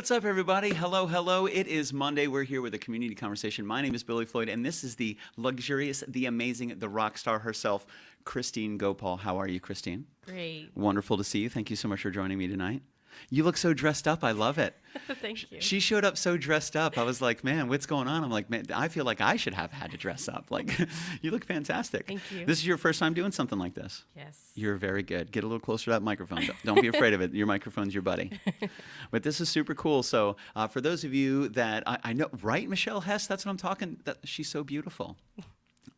What's up, everybody? Hello, hello. It is Monday. We're here with a community conversation. My name is Billy Floyd, and this is the luxurious, the amazing, the rock star herself, Christine Gopaul. How are you, Christine? Great. Wonderful to see you. Thank you so much for joining me tonight. You look so dressed up. I love it. Thank you. She showed up so dressed up. I was like, man, what's going on? I'm like, man, I feel like I should have had to dress up. Like, you look fantastic. Thank you. This is your first time doing something like this? Yes. You're very good. Get a little closer to that microphone. Don't be afraid of it. Your microphone's your buddy. But this is super cool. So for those of you that I know, right, Michelle Hess? That's what I'm talking. She's so beautiful.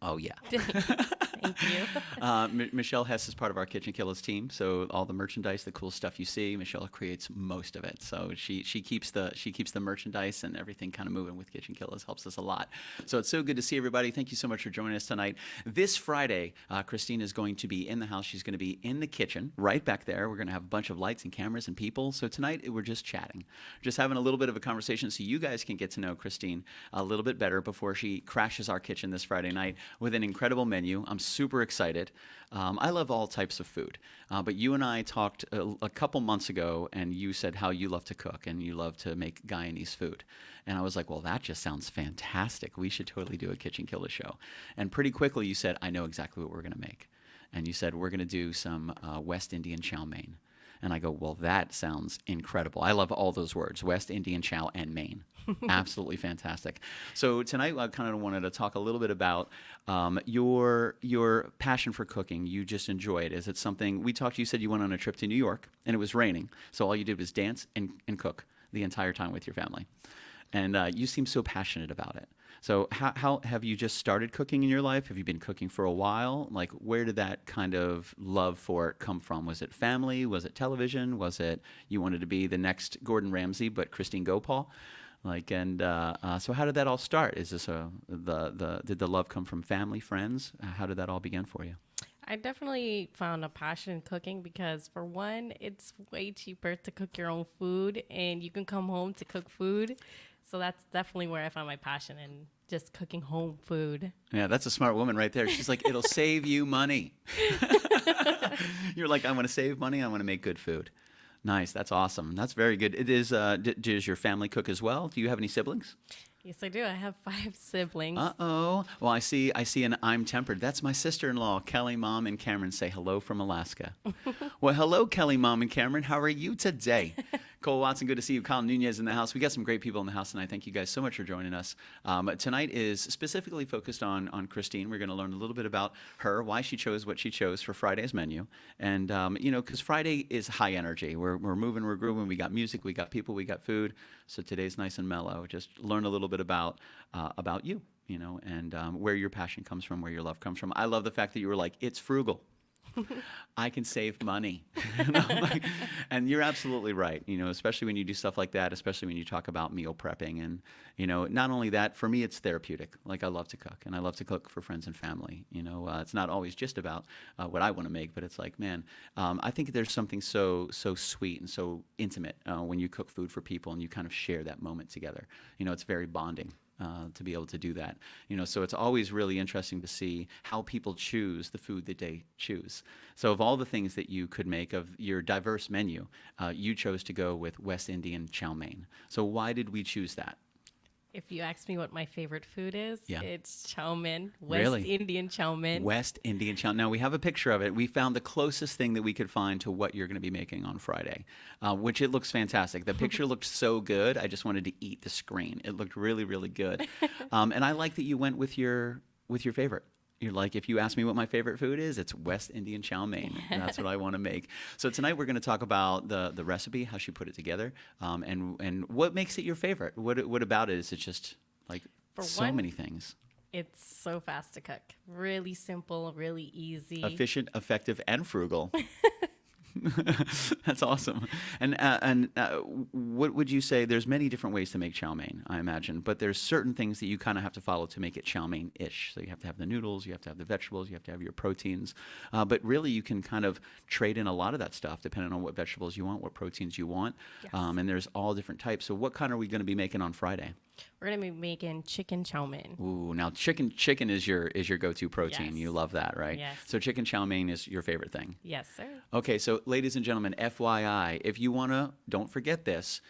Oh, yeah. Thank you. Michelle Hess is part of our KitchenKillaz team, so all the merchandise, the cool stuff you see, Michelle creates most of it. So she keeps the merchandise and everything kind of moving with KitchenKillaz. Helps us a lot. So it's so good to see everybody. Thank you so much for joining us tonight. This Friday, Christine is going to be in the house. She's going to be in the kitchen, right back there. We're going to have a bunch of lights and cameras and people. So tonight we're just chatting, just having a little bit of a conversation, so you guys can get to know Christine a little bit better before she crashes our kitchen this Friday night with an incredible menu. I'm super excited. I love all types of food, but you and I talked a couple months ago, and you said how you love to cook and you love to make Guyanese food. And I was like, well, that just sounds fantastic. We should totally do a KitchenKillaz show. And pretty quickly you said, I know exactly what we're going to make. And you said, we're going to do some West Indian chow mein. And I go, well, that sounds incredible. I love all those words, West Indian chow and mein. Absolutely fantastic. So tonight I kind of wanted to talk a little bit about your passion for cooking. You just enjoy it. Is it something, we talked, you said you went on a trip to New York and it was raining. So all you did was dance and cook the entire time with your family. And you seem so passionate about it. So how have you just started cooking in your life? Have you been cooking for a while? Like, where did that kind of love for it come from? Was it family? Was it television? Was it you wanted to be the next Gordon Ramsay, but Christine Gopaul? Like, and so how did that all start? Is this did the love come from family, friends? How did that all begin for you? I definitely found a passion in cooking because, for one, it's way cheaper to cook your own food, and you can come home to cook food. So that's definitely where I found my passion in just cooking home food. Yeah, that's a smart woman right there. She's like, it'll save you money. You're like, I want to save money. I want to make good food. Nice. That's awesome. That's very good. It is. Does your family cook as well? Do you have any siblings? Yes, I do. I have 5 siblings. Uh-oh. Well, I see an I'm tempered. That's my sister-in-law, Kelly, Mom, and Cameron. Say hello from Alaska. Well, hello, Kelly, Mom, and Cameron. How are you today? Cole Watson, good to see you. Kyle Nunez in the house. We got some great people in the house tonight. Thank you guys so much for joining us. Tonight is specifically focused on Christine. We're going to learn a little bit about her, why she chose what she chose for Friday's menu. And, because Friday is high energy. We're moving, we're grooving. We got music, we got people, we got food. So today's nice and mellow. Just learn a little bit about you, and where your passion comes from, where your love comes from. I love the fact that you were like, it's frugal. I can save money. And you're absolutely right, especially when you do stuff like that, especially when you talk about meal prepping. And, not only that, for me, it's therapeutic. Like, I love to cook, and I love to cook for friends and family. It's not always just about what I want to make, but it's like, man, I think there's something so sweet and so intimate when you cook food for people and you kind of share that moment together. It's very bonding. To be able to do that, so it's always really interesting to see how people choose the food that they choose. So of all the things that you could make of your diverse menu, you chose to go with West Indian chow mein. So why did we choose that? If you ask me what my favorite food is, Yeah. It's chow mein, West Indian chow mein. West Indian chow. Now, we have a picture of it. We found the closest thing that we could find to what you're going to be making on Friday, which it looks fantastic. The picture looked so good. I just wanted to eat the screen. It looked really, really good. And I like that you went with your favorite. You're like, if you ask me what my favorite food is, it's West Indian chow mein. And that's what I want to make. So tonight we're going to talk about the recipe, how she put it together, and what makes it your favorite. What about it is it just like many things. It's so fast to cook. Really simple, really easy. Efficient, effective, and frugal. That's awesome. And what would you say? There's many different ways to make chow mein, I imagine, but there's certain things that you kind of have to follow to make it chow mein-ish. So you have to have the noodles, you have to have the vegetables, you have to have your proteins. But really, you can kind of trade in a lot of that stuff depending on what vegetables you want, what proteins you want. Yes. And there's all different types. So what kind are we going to be making on Friday? We're gonna be making chicken chow mein. Ooh, now chicken is your go-to protein. Yes. You love that, right? Yes. So chicken chow mein is your favorite thing. Yes, sir. Okay, so ladies and gentlemen, FYI, if you want to, don't forget this.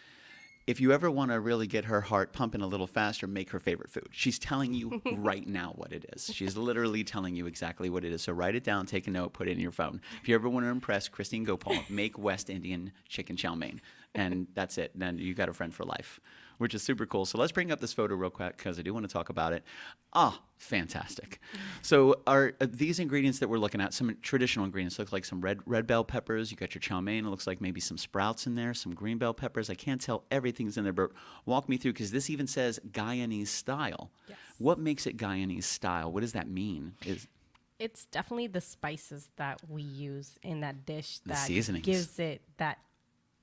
If you ever want to really get her heart pumping a little faster, make her favorite food. She's telling you right now what it is. She's literally telling you exactly what it is. So write it down, take a note, put it in your phone. If you ever want to impress Christine Gopaul, make West Indian chicken chow mein. And that's it. Then you got a friend for life, which is super cool. So let's bring up this photo real quick because I do want to talk about it. Ah, fantastic. So are these ingredients that we're looking at, some traditional ingredients, look like some red bell peppers. You got your chow mein. It looks like maybe some sprouts in there, some green bell peppers. I can't tell everything's in there, but walk me through because this even says Guyanese style. Yes. What makes it Guyanese style? What does that mean? It's definitely the spices that we use in that dish The that seasonings. gives it that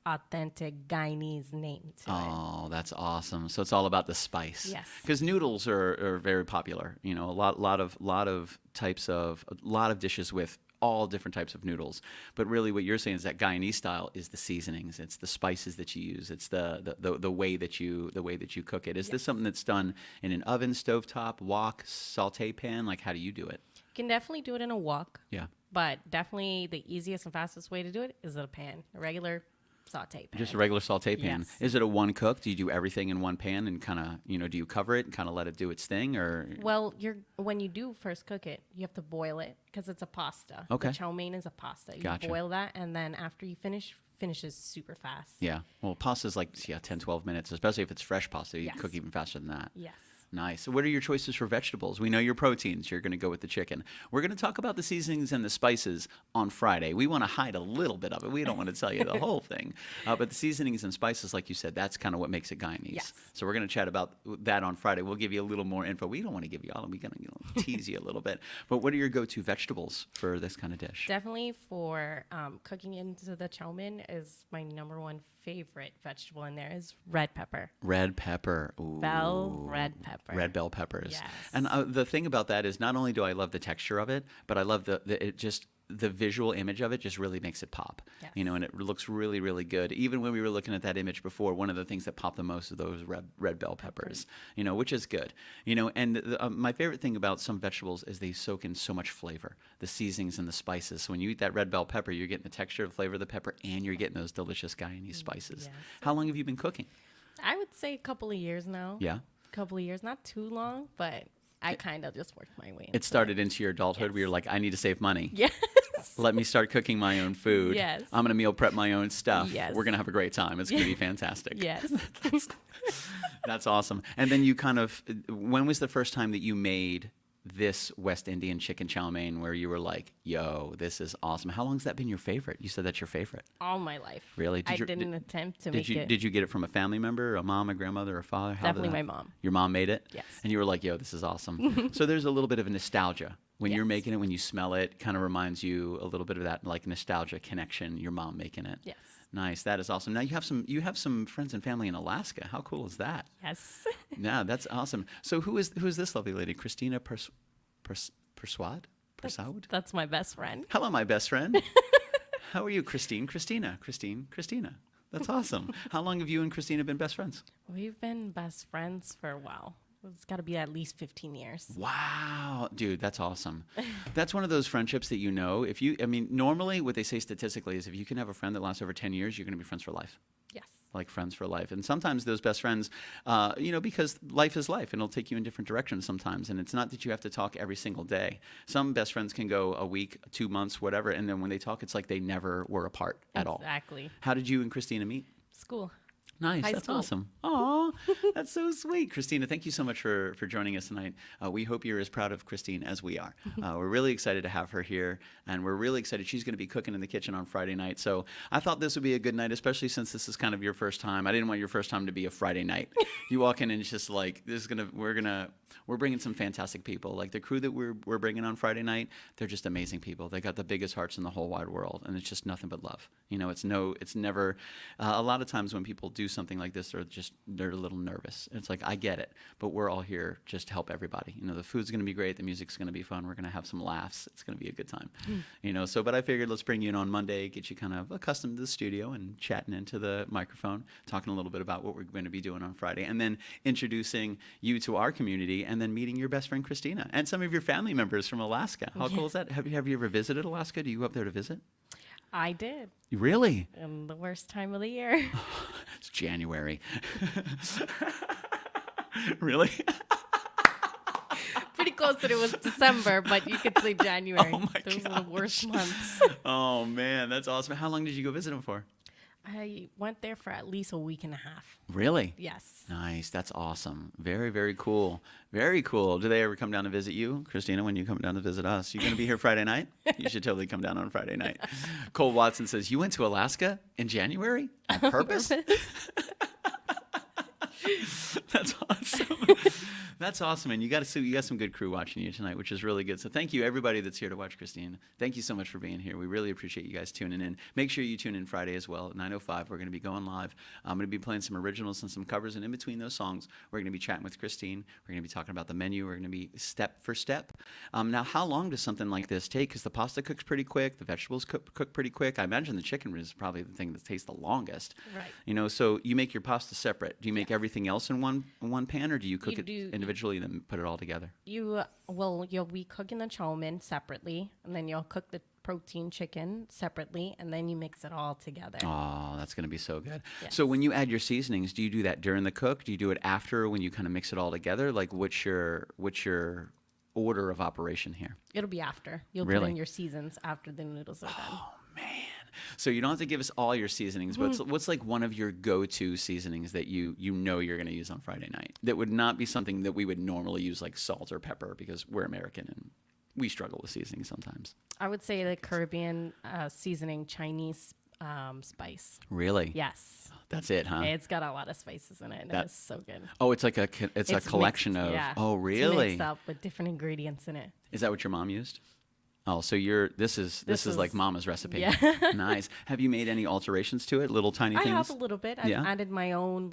authentic Guyanese name to it. Oh, that's awesome. So it's all about the spice. Yes. Because noodles are very popular. You know, a lot of dishes with all different types of noodles. But really what you're saying is that Guyanese style is the seasonings. It's the spices that you use. It's the way that you cook it. Is this something that's done in an oven, stovetop, wok, saute pan? Like how do you do it? You can definitely do it in a wok. Yeah. But definitely the easiest and fastest way to do it is in a pan, a regular saute pan. Just a regular saute pan. Yes. Is it a one cook? Do you do everything in one pan and kind of, do you cover it and kind of let it do its thing or? Well, when you do first cook it, you have to boil it because it's a pasta. Okay. The chow mein is a pasta. You Gotcha. boil that, and then after you finishes super fast. Yeah. Well, pasta's like 10, 12 minutes, especially if it's fresh pasta. You Yes. cook even faster than that. Yes. Nice. So what are your choices for vegetables? We know your proteins. You're going to go with the chicken. We're going to talk about the seasonings and the spices on Friday. We want to hide a little bit of it. We don't want to tell you the whole thing. But the seasonings and spices, like you said, that's kind of what makes it Guyanese. Yes. So we're going to chat about that on Friday. We'll give you a little more info. We don't want to give you all. We're going to tease you a little bit. But what are your go-to vegetables for this kind of dish? Definitely for cooking into the chow mein is my number one favorite vegetable in there is red pepper. Red pepper. Ooh. Red pepper. Red bell peppers. Yes. And the thing about that is not only do I love the texture of it, but I love the visual image of it just really makes it pop. Yes. And it looks really, really good. Even when we were looking at that image before, one of the things that popped the most of those red bell peppers, which is good. And my favorite thing about some vegetables is they soak in so much flavor, the seasonings and the spices. So when you eat that red bell pepper, you're getting the texture, the flavor of the pepper, and you're getting those delicious Guyanese spices. Yes. How long have you been cooking? I would say a couple of years now. Yeah. Couple of years, not too long, but I kind of just worked my way into It started into your adulthood where you're like, I need to save money. Yes. Let me start cooking my own food. Yes. I'm going to meal prep my own stuff. Yes. We're going to have a great time. It's going to be fantastic. Yes. That's awesome. And then when was the first time that you made this West Indian chicken chow mein where you were like, yo, this is awesome? How long has that been your favorite? You said that's your favorite. All my life. Really? I didn't attempt to make it. Did you get it from a family member, a mom, a grandmother, a father? Definitely my mom. Your mom made it? Yes. And you were like, yo, this is awesome. So there's a little bit of a nostalgia. When you're Yes. making it, when you smell it, kind of reminds you a little bit of that like nostalgia connection, your mom making it. Yes. Nice. That is awesome. Now you have some friends and family in Alaska. How cool is that? Yes. Yeah, that's awesome. So who is this lovely lady? Christina Persaud? That's my best friend. Hello, my best friend. How are you, Christine? Christina. That's awesome. How long have you and Christina been best friends? We've been best friends for a while. It's got to be at least 15 years. Wow, dude, that's awesome. That's one of those friendships that normally what they say statistically is if you can have a friend that lasts over 10 years, you're going to be friends for life. Yes. Like friends for life. And sometimes those best friends, because life is life and it'll take you in different directions sometimes. And it's not that you have to talk every single day. Some best friends can go a week, 2 months, whatever. And then when they talk, it's like they never were apart at all. Exactly. How did you and Christina meet? School. Nice. High That's school. awesome. Aw. Oh, that's so sweet. Christina, thank you so much for joining us tonight. We hope you're as proud of Christine as we are. We're really excited to have her here, and we're really excited. She's going to be cooking in the kitchen on Friday night. So I thought this would be a good night, especially since this is kind of your first time. I didn't want your first time to be a Friday night. You walk in and it's just like, we're bringing some fantastic people. Like the crew that we're bringing on Friday night, they're just amazing people. They got the biggest hearts in the whole wide world, and it's just nothing but love. You know, it's never. A lot of times when people do something like this, they're a little nervous. It's like, I get it, but we're all here just to help everybody. You know, the food's going to be great, the music's going to be fun, we're going to have some laughs. It's going to be a good time. You know, but I figured let's bring you in on Monday, get you kind of accustomed to the studio and chatting into the microphone, talking a little bit about what we're going to be doing on Friday, and then introducing you to our community, and then meeting your best friend Christina and some of your family members from Alaska. How cool is that? Have you ever visited Alaska? Do you go up there to visit? I did. Really? In the worst time of the year. It's January. Really? Pretty close that it was December, but you could say January. Oh my Those are the worst gosh. months. Oh man, that's awesome. How long did you go visit them for? I went there for at least a week and a half. Really? Yes. Nice. That's awesome. Very, very cool. Very cool. Do they ever come down to visit you, Christina, when you come down to visit us? You going to be here Friday night? You should totally come down on Friday night. Cole Watson says, you went to Alaska in January on purpose? That's awesome. That's awesome. And you got some good crew watching you tonight, which is really good. So thank you, everybody that's here to watch Christine. Thank you so much for being here. We really appreciate you guys tuning in. Make sure you tune in Friday as well at 9:05. We're going to be going live. I'm going to be playing some originals and some covers. And in between those songs, we're going to be chatting with Christine. We're going to be talking about the menu. We're going to be step for step. Now, how long does something like this take? Because the pasta cooks pretty quick. The vegetables cook pretty quick. I imagine the chicken is probably the thing that tastes the longest. Right. You know, so you make your pasta separate. Do you make everything else in one pan, or do you cook it individually and then put it all together? You'll be cooking the chow mein separately, and then you'll cook the protein chicken separately, and then you mix it all together. Oh, that's going to be so good. Yes. So when you add your seasonings, do you do that during the cook? Do you do it after when you kind of mix it all together? Like what's your order of operation here? It'll be after. You'll Really? put in your seasons after the noodles are done. Oh, man. So you don't have to give us all your seasonings, but what's like one of your go-to seasonings that you know you're going to use on Friday night that would not be something that we would normally use, like salt or pepper, because we're American and we struggle with seasoning sometimes? I would say the Caribbean seasoning Chinese spice. Really? Yes. That's it, huh? It's got a lot of spices in it, and it's so good. Oh, it's like a collection mixed, of. yeah. Oh, It's really? mixed up with different ingredients in it. Is that what your mom used? Oh, so this is like Mama's recipe. Yeah. Nice. Have you made any alterations to it? Little tiny I things? have a little bit. I've added my own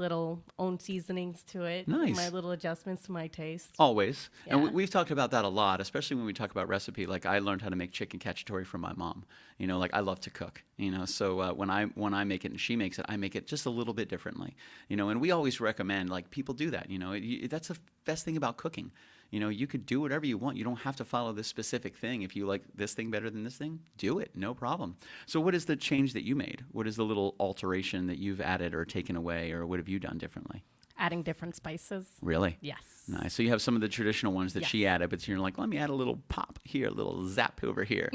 seasonings to it. Nice. My little adjustments to my taste. Always. And Yeah. we've talked about that a lot, especially when we talk about recipe. Like I learned how to make chicken cacciatore from my mom. You know, like I love to cook. You know, so when I make it and she makes it, I make it just a little bit differently. You know, and we always recommend like people do that. You know, that's the best thing about cooking. You know, you could do whatever you want. You don't have to follow this specific thing. If you like this thing better than this thing, do it. No problem. So what is the change that you made? What is the little alteration that you've added or taken away, or what have you done differently? Adding different spices. Really? Yes. Nice. So you have some of the traditional ones that Yes. she added, but you're like, let me add a little pop here, a little zap over here.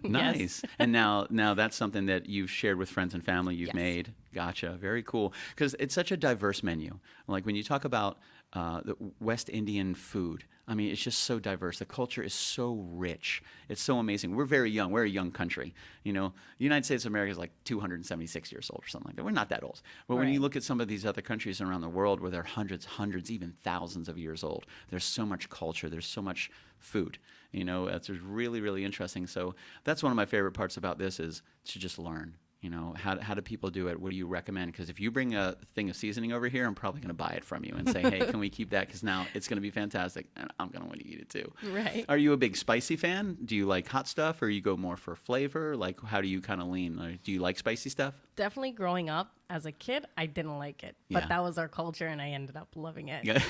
Nice. And now that's something that you've shared with friends and family you've Yes. made. Gotcha. Very cool. Because it's such a diverse menu. Like when you talk about the West Indian food, I mean, it's just so diverse. The culture is so rich. It's so amazing. We're very young. We're a young country. You know, the United States of America is like 276 years old or something like that. We're not that old. But when you Right. look at some of these other countries around the world where they're hundreds, even thousands of years old, there's so much culture. There's so much food. You know, it's really, really interesting. So that's one of my favorite parts about this is to just learn. You know, how do people do it? What do you recommend? Because if you bring a thing of seasoning over here, I'm probably going to buy it from you and say, hey, can we keep that? Because now it's going to be fantastic, and I'm going to want to eat it too. Right. Are you a big spicy fan? Do you like hot stuff, or you go more for flavor? Like, how do you kind of lean? Like, do you like spicy stuff? Definitely growing up as a kid, I didn't like it. Yeah. But that was our culture, and I ended up loving it. Yeah.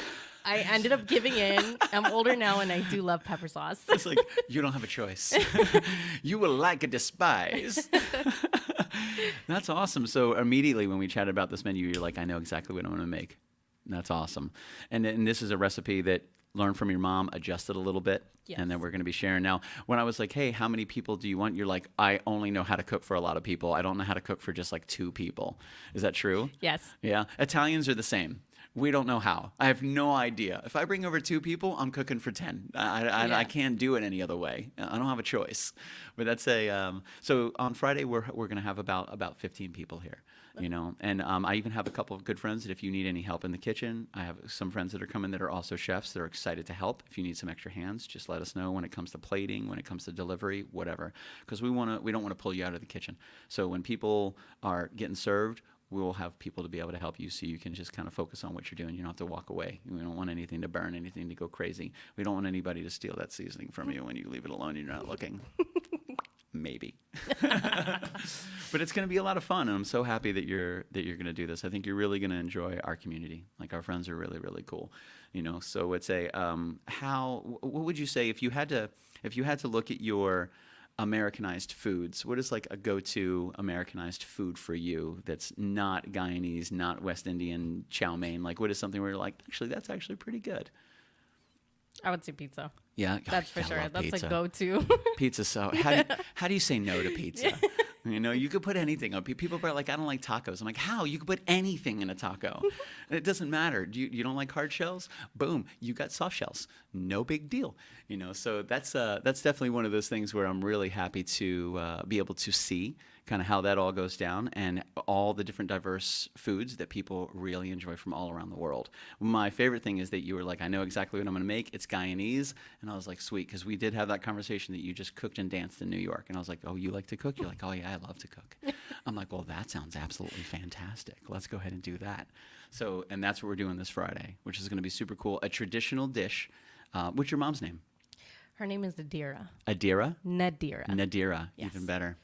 I ended up giving in. I'm older now, and I do love pepper sauce. It's like, you don't have a choice. You will like or despise. That's awesome. So immediately when we chatted about this menu, you're like, I know exactly what I'm going to make. That's awesome. And this is a recipe that learned from your mom, adjusted a little bit, Yes. and then we're going to be sharing. Now, when I was like, hey, how many people do you want? You're like, I only know how to cook for a lot of people. I don't know how to cook for just like 2 people. Is that true? Yes. Yeah. Italians are the same. We don't know how. I have no idea. If I bring over 2 people, I'm cooking for 10. I can't do it any other way. I don't have a choice. But that's so on Friday we're going to have about 15 people here, and I even have a couple of good friends that if you need any help in the kitchen, I have some friends that are coming that are also chefs that are excited to help. If you need some extra hands, just let us know when it comes to plating, when it comes to delivery, whatever, because we don't want to pull you out of the kitchen. So when people are getting served, we will have people to be able to help you so you can just kind of focus on what you're doing. You don't have to walk away. We don't want anything to burn, anything to go crazy. We don't want anybody to steal that seasoning from you when you leave it alone and you're not looking. Maybe. But it's going to be a lot of fun, and I'm so happy that you're going to do this. I think you're really going to enjoy our community. Like, our friends are really, really cool. So it's what would you say if you had to look at your Americanized foods, what is like a go-to Americanized food for you that's not Guyanese, not West Indian chow mein? Like, what is something where you're like, actually, that's actually pretty good? I would say pizza. Yeah, that's for sure. That's pizza. a go-to. Pizza. So how do you say no to pizza? You could put anything on. People are like, I don't like tacos. I'm like, how? You could put anything in a taco. It doesn't matter. You don't like hard shells? Boom, you got soft shells. No big deal. So that's definitely one of those things where I'm really happy to be able to see kind of how that all goes down and all the different diverse foods that people really enjoy from all around the world. My favorite thing is that you were like, I know exactly what I'm going to make. It's Guyanese. And I was like, sweet, because we did have that conversation that you just cooked and danced in New York. And I was like, oh, you like to cook? You're like, oh, yeah, I love to cook. I'm like, well, that sounds absolutely fantastic. Let's go ahead and do that. So, and that's what we're doing this Friday, which is going to be super cool. A traditional dish. What's your mom's name? Her name is Adira. Adira? Nadira. Nadira, Yes. Even better.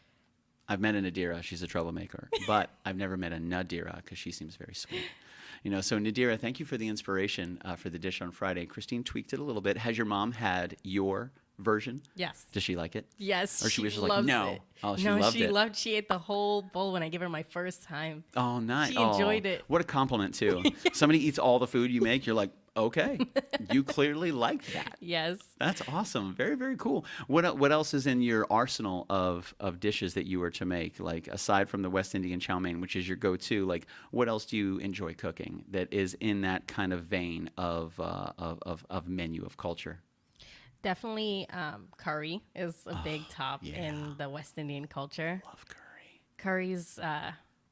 I've met an Nadira. She's a troublemaker. But I've never met a Nadira because she seems very sweet. So Nadira, thank you for the inspiration for the dish on Friday. Christine tweaked it a little bit. Has your mom had your version? Yes. Does she like it? Yes. Or she was just like, loves no. it. Oh, she loved it. She ate the whole bowl when I gave her my first time. Oh, nice. She enjoyed it. What a compliment, too. Yes. Somebody eats all the food you make, you're like, okay, you clearly like that. Yes. That's awesome. Very, very cool. What else is in your arsenal of dishes that you were to make? Like, aside from the West Indian chow mein, which is your go-to, like, what else do you enjoy cooking that is in that kind of vein of menu of culture? Definitely curry is a big top in the West Indian culture. Love curry. Curry's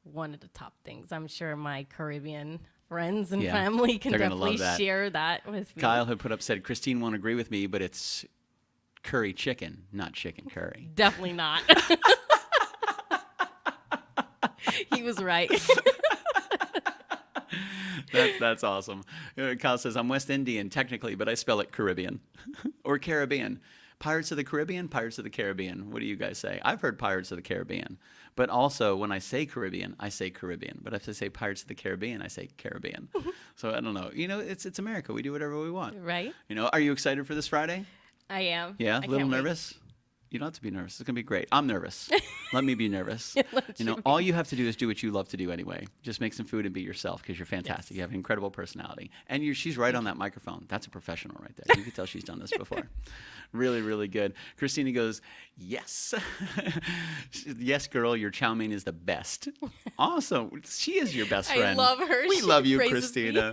one of the top things. I'm sure my Caribbean friends and family can definitely share that with me. Kyle had said, Christine won't agree with me, but it's curry chicken, not chicken curry. Definitely not. He was right. That's awesome. Kyle says, I'm West Indian technically, but I spell it Caribbean or Caribbean. Pirates of the Caribbean, Pirates of the Caribbean. What do you guys say? I've heard Pirates of the Caribbean. But also, when I say Caribbean, I say Caribbean. But if I say Pirates of the Caribbean, I say Caribbean. So I don't know. It's America. We do whatever we want. Right. Are you excited for this Friday? I am. Yeah? A little nervous? You don't have to be nervous. It's going to be great. I'm nervous. Let me be nervous. All you have to do is do what you love to do anyway. Just make some food and be yourself because you're fantastic. Yes. You have an incredible personality. And she's right on that microphone. That's a professional right there. You can tell she's done this before. Really, really good. Christina goes, yes. Yes, girl, your chow mein is the best. Awesome. She is your best friend. I love her. We love you, praises Christina.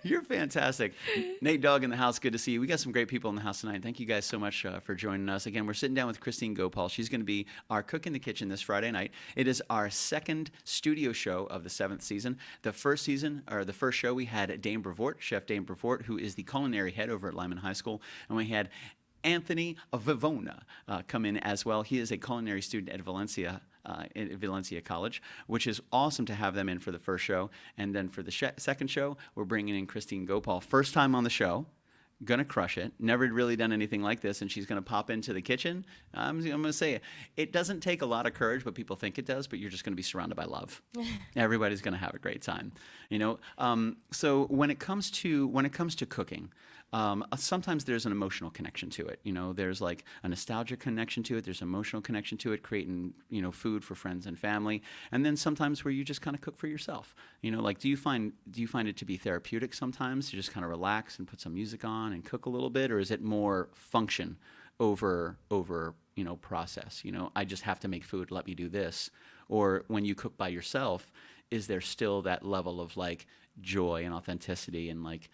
You're fantastic. Nate Dogg in the house. Good to see you. We got some great people in the house tonight. Thank you guys so much for joining us. Again, we're sitting down with Christine Gopaul. She's going to be our cook in the kitchen this Friday night. It is our second studio show of the 7th season. The first show, we had Dame Brevoort, Chef Dame Brevoort, who is the culinary head over at Lyman High School. And we had Anthony Vivona come in as well. He is a culinary student at Valencia College, which is awesome to have them in for the first show. And then for the second show, we're bringing in Christine Gopaul. First time on the show. Gonna crush it. Never really done anything like this, and she's gonna pop into the kitchen. I'm gonna say it doesn't take a lot of courage, but people think it does. But you're just gonna be surrounded by love. Everybody's gonna have a great time, So when it comes to cooking, sometimes there's an emotional connection to it. There's like a nostalgia connection to it. There's an emotional connection to it, creating food for friends and family. And then sometimes where you just kind of cook for yourself. Like do you find it to be therapeutic sometimes to just kind of relax and put some music on and cook a little bit, or is it more function over process? I just have to make food, let me do this. Or when you cook by yourself, is there still that level of like joy and authenticity and like,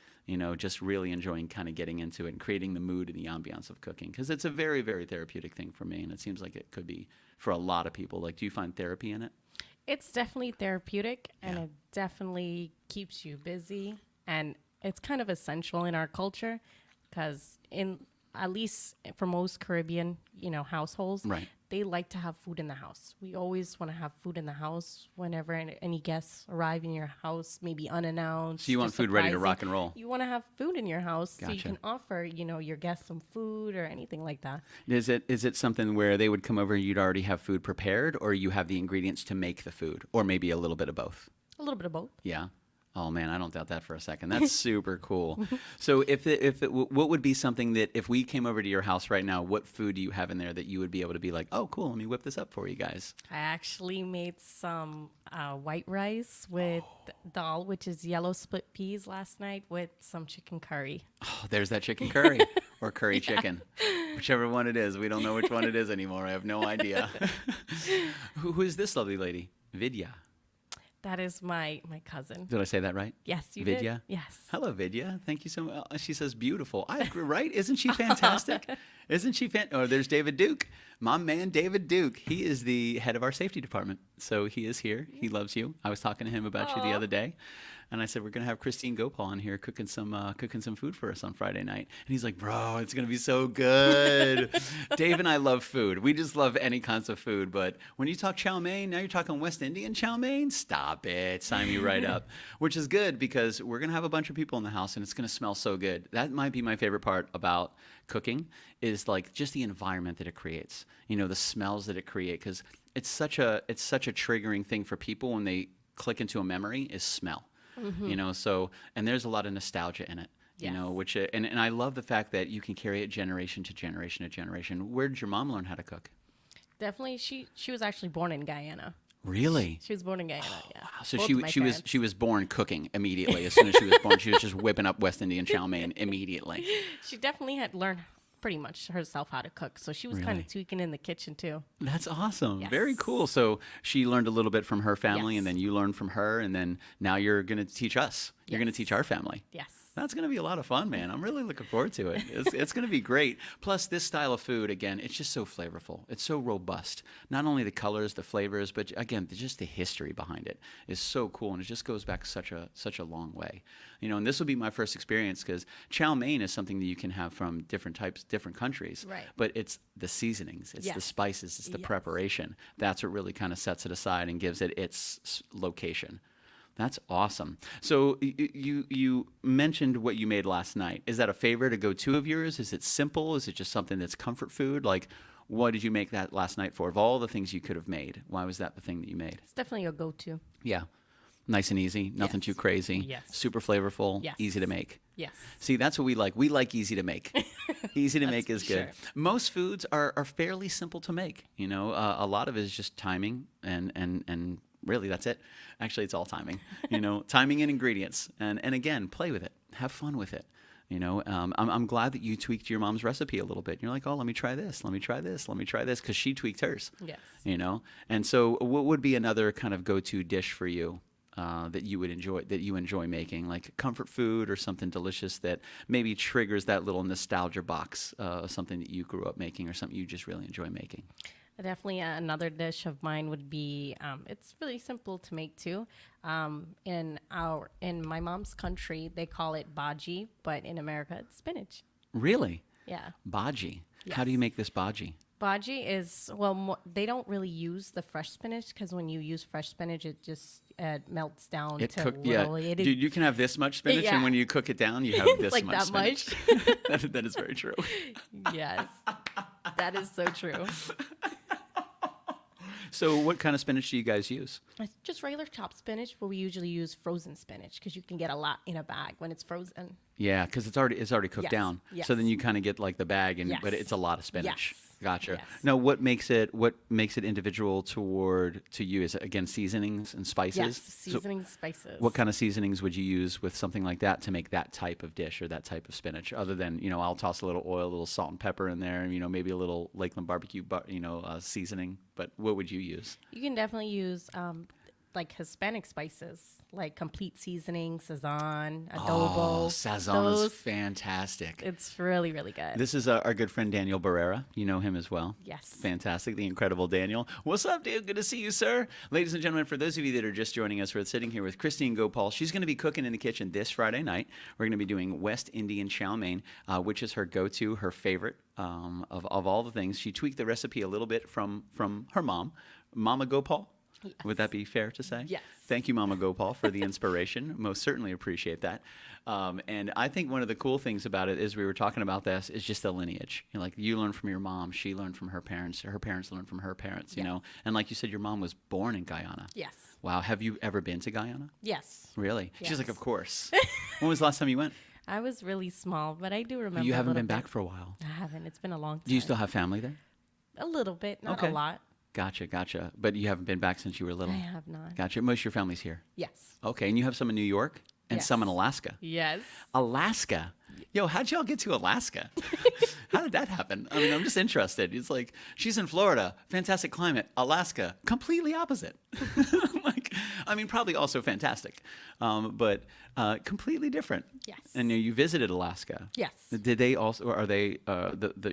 just really enjoying kind of getting into it and creating the mood and the ambiance of cooking. Because it's a very, very therapeutic thing for me. And it seems like it could be for a lot of people. Like, do you find therapy in it? It's definitely therapeutic, and Yeah. it definitely keeps you busy, and it's kind of essential in our culture because in at least for most Caribbean, households, Right. they like to have food in the house. We always want to have food in the house whenever any guests arrive in your house, maybe unannounced. So you want just food ready to surprising. rock and roll. You want to have food in your house so you Gotcha. can offer, your guests some food or anything like that. Is it something where they would come over and you'd already have food prepared, or you have the ingredients to make the food, or maybe a little bit of both? A little bit of both. Yeah. Oh man, I don't doubt that for a second. That's super cool. So what would be something that if we came over to your house right now, what food do you have in there that you would be able to be like, oh cool, let me whip this up for you guys? I actually made some white rice with dal, which is yellow split peas, last night with some chicken curry. Oh, there's that chicken curry or curry chicken, whichever one it is. We don't know which one it is anymore. I have no idea. Who is this lovely lady? Vidya. That is my cousin. Did I say that right? Yes, you Vidya? did. Yes. Hello, Vidya. Thank you so much. She says beautiful. I agree, right? Isn't she fantastic? Isn't she Oh, there's David Duke. My man, David Duke. He is the head of our safety department. So he is here. He loves you. I was talking to him about you the other day. And I said, we're going to have Christine Gopaul on here cooking some food for us on Friday night. And he's like, bro, it's going to be so good. Dave and I love food. We just love any kinds of food. But when you talk chow mein, now you're talking West Indian chow mein? Stop it. Sign me right up. Which is good because we're going to have a bunch of people in the house and it's going to smell so good. That might be my favorite part about cooking is like just the environment that it creates. The smells that it creates. Because it's such a triggering thing for people when they click into a memory is smell. So, and there's a lot of nostalgia in it, Yes. which, and I love the fact that you can carry it generation to generation to generation. Where did your mom learn how to cook? Definitely. She was actually born in Guyana. Really? She was born in Guyana, yeah. Wow. So Both she of my parents. she was born cooking immediately. As soon as she was born, she was just whipping up West Indian chow mein immediately. She definitely had learned pretty much herself how to cook. So she was kind Really? of tweaking in the kitchen too. That's awesome. Yes. Very cool. So she learned a little bit from her family, Yes. and then you learned from her, and then now you're going to teach us. You're going to Yes. teach our family. Yes. That's going to be a lot of fun, man. I'm really looking forward to it. It's going to be great. Plus, this style of food, again, it's just so flavorful. It's so robust. Not only the colors, the flavors, but again, just the history behind it is so cool, and it just goes back such a long way. And this will be my first experience because chow mein is something that you can have from different types, different countries. Right. But it's the seasonings, it's the Yes. spices, it's the Yes. preparation. That's what really kind of sets it aside and gives it its location. That's awesome. So you mentioned what you made last night. Is that a favorite, a go-to of yours? Is it simple? Is it just something that's comfort food? Like, what did you make that last night for? Of all the things you could have made, why was that the thing that you made? It's definitely a go-to. Yeah. Nice and easy, nothing Yes. too crazy. Yes. Super flavorful, Yes. easy to make. Yes. See, that's what we like. We like easy to make. Easy to That's make is for good. sure. Most foods are fairly simple to make. A lot of it is just timing and really that's it. Actually, it's all timing. Timing and ingredients. And again, play with it. Have fun with it. I'm glad that you tweaked your mom's recipe a little bit. You're like, oh, let me try this. Let me try this. Let me try this. Because she tweaked hers. Yes. And so what would be another kind of go-to dish for you? That you enjoy making, like comfort food or something delicious that maybe triggers that little nostalgia box of something that you grew up making or something you just really enjoy making. Definitely another dish of mine would be, it's really simple to make too. In my mom's country, they call it bhaji, but in America, it's spinach. Really? Yeah. Bhaji. Yes. How do you make this bhaji? Bhaji is, they don't really use the fresh spinach because when you use fresh spinach, it just melts down It to cooked, little. Dude, you can have this much spinach, Yeah. and when you cook it down, you have It's this like much that spinach. much. That is very true. Yes. That is so true. So what kind of spinach do you guys use? It's just regular chopped spinach, but we usually use frozen spinach because you can get a lot in a bag when it's frozen. Yeah, because it's already cooked Yes, down. yes. So then you kind of get like the bag, but Yes. it's a lot of spinach. Yes, Gotcha. yes. Now, what makes it individual to you? Is it again seasonings and spices? Yes, So seasoning spices. what kind of seasonings would you use with something like that to make that type of dish or that type of spinach? Other than I'll toss a little oil, a little salt and pepper in there, and maybe a little Lakeland barbecue, seasoning. But what would you use? You can definitely use like Hispanic spices, like complete seasoning, sazon, Oh, adobo. sazon is Those, fantastic. it's really, really good. This is our good friend Daniel Barrera. You know him as well. Yes. Fantastic. The incredible Daniel. What's up, dude? Good to see you, sir. Ladies and gentlemen, for those of you that are just joining us, we're sitting here with Christine Gopaul. She's going to be cooking in the kitchen this Friday night. We're going to be doing West Indian chow mein, which is her go-to, her favorite of all the things. She tweaked the recipe a little bit from her mom, Mama Gopaul. Yes. Would that be fair to say? Yes. Thank you, Mama Gopaul, for the inspiration. Most certainly appreciate that. And I think one of the cool things about it is we were talking about this is just the lineage. You know, like you learned from your mom, she learned from her parents learned from her parents, you know. And like you said, your mom was born in Guyana. Yes. Wow. Have you ever been to Guyana? Yes. Really? Yes. She's like, of course. When was the last time you went? I was really small, but I do remember. You a haven't little been bit. back for a while. I haven't. It's been a long time. Do you still have family there? A little bit, not Okay. a lot. Gotcha. But you haven't been back since you were little? I have not. Gotcha. Most of your family's here? Yes. Okay. And you have some in New York and some in Yes. Alaska? Yes. Alaska. Yo, how'd y'all get to Alaska? How did that happen? I mean, I'm just interested. It's like, she's in Florida, fantastic climate. Alaska, completely opposite. Like, I mean, probably also fantastic, but completely different. Yes. And you visited Alaska. Yes. Did they also, or are they,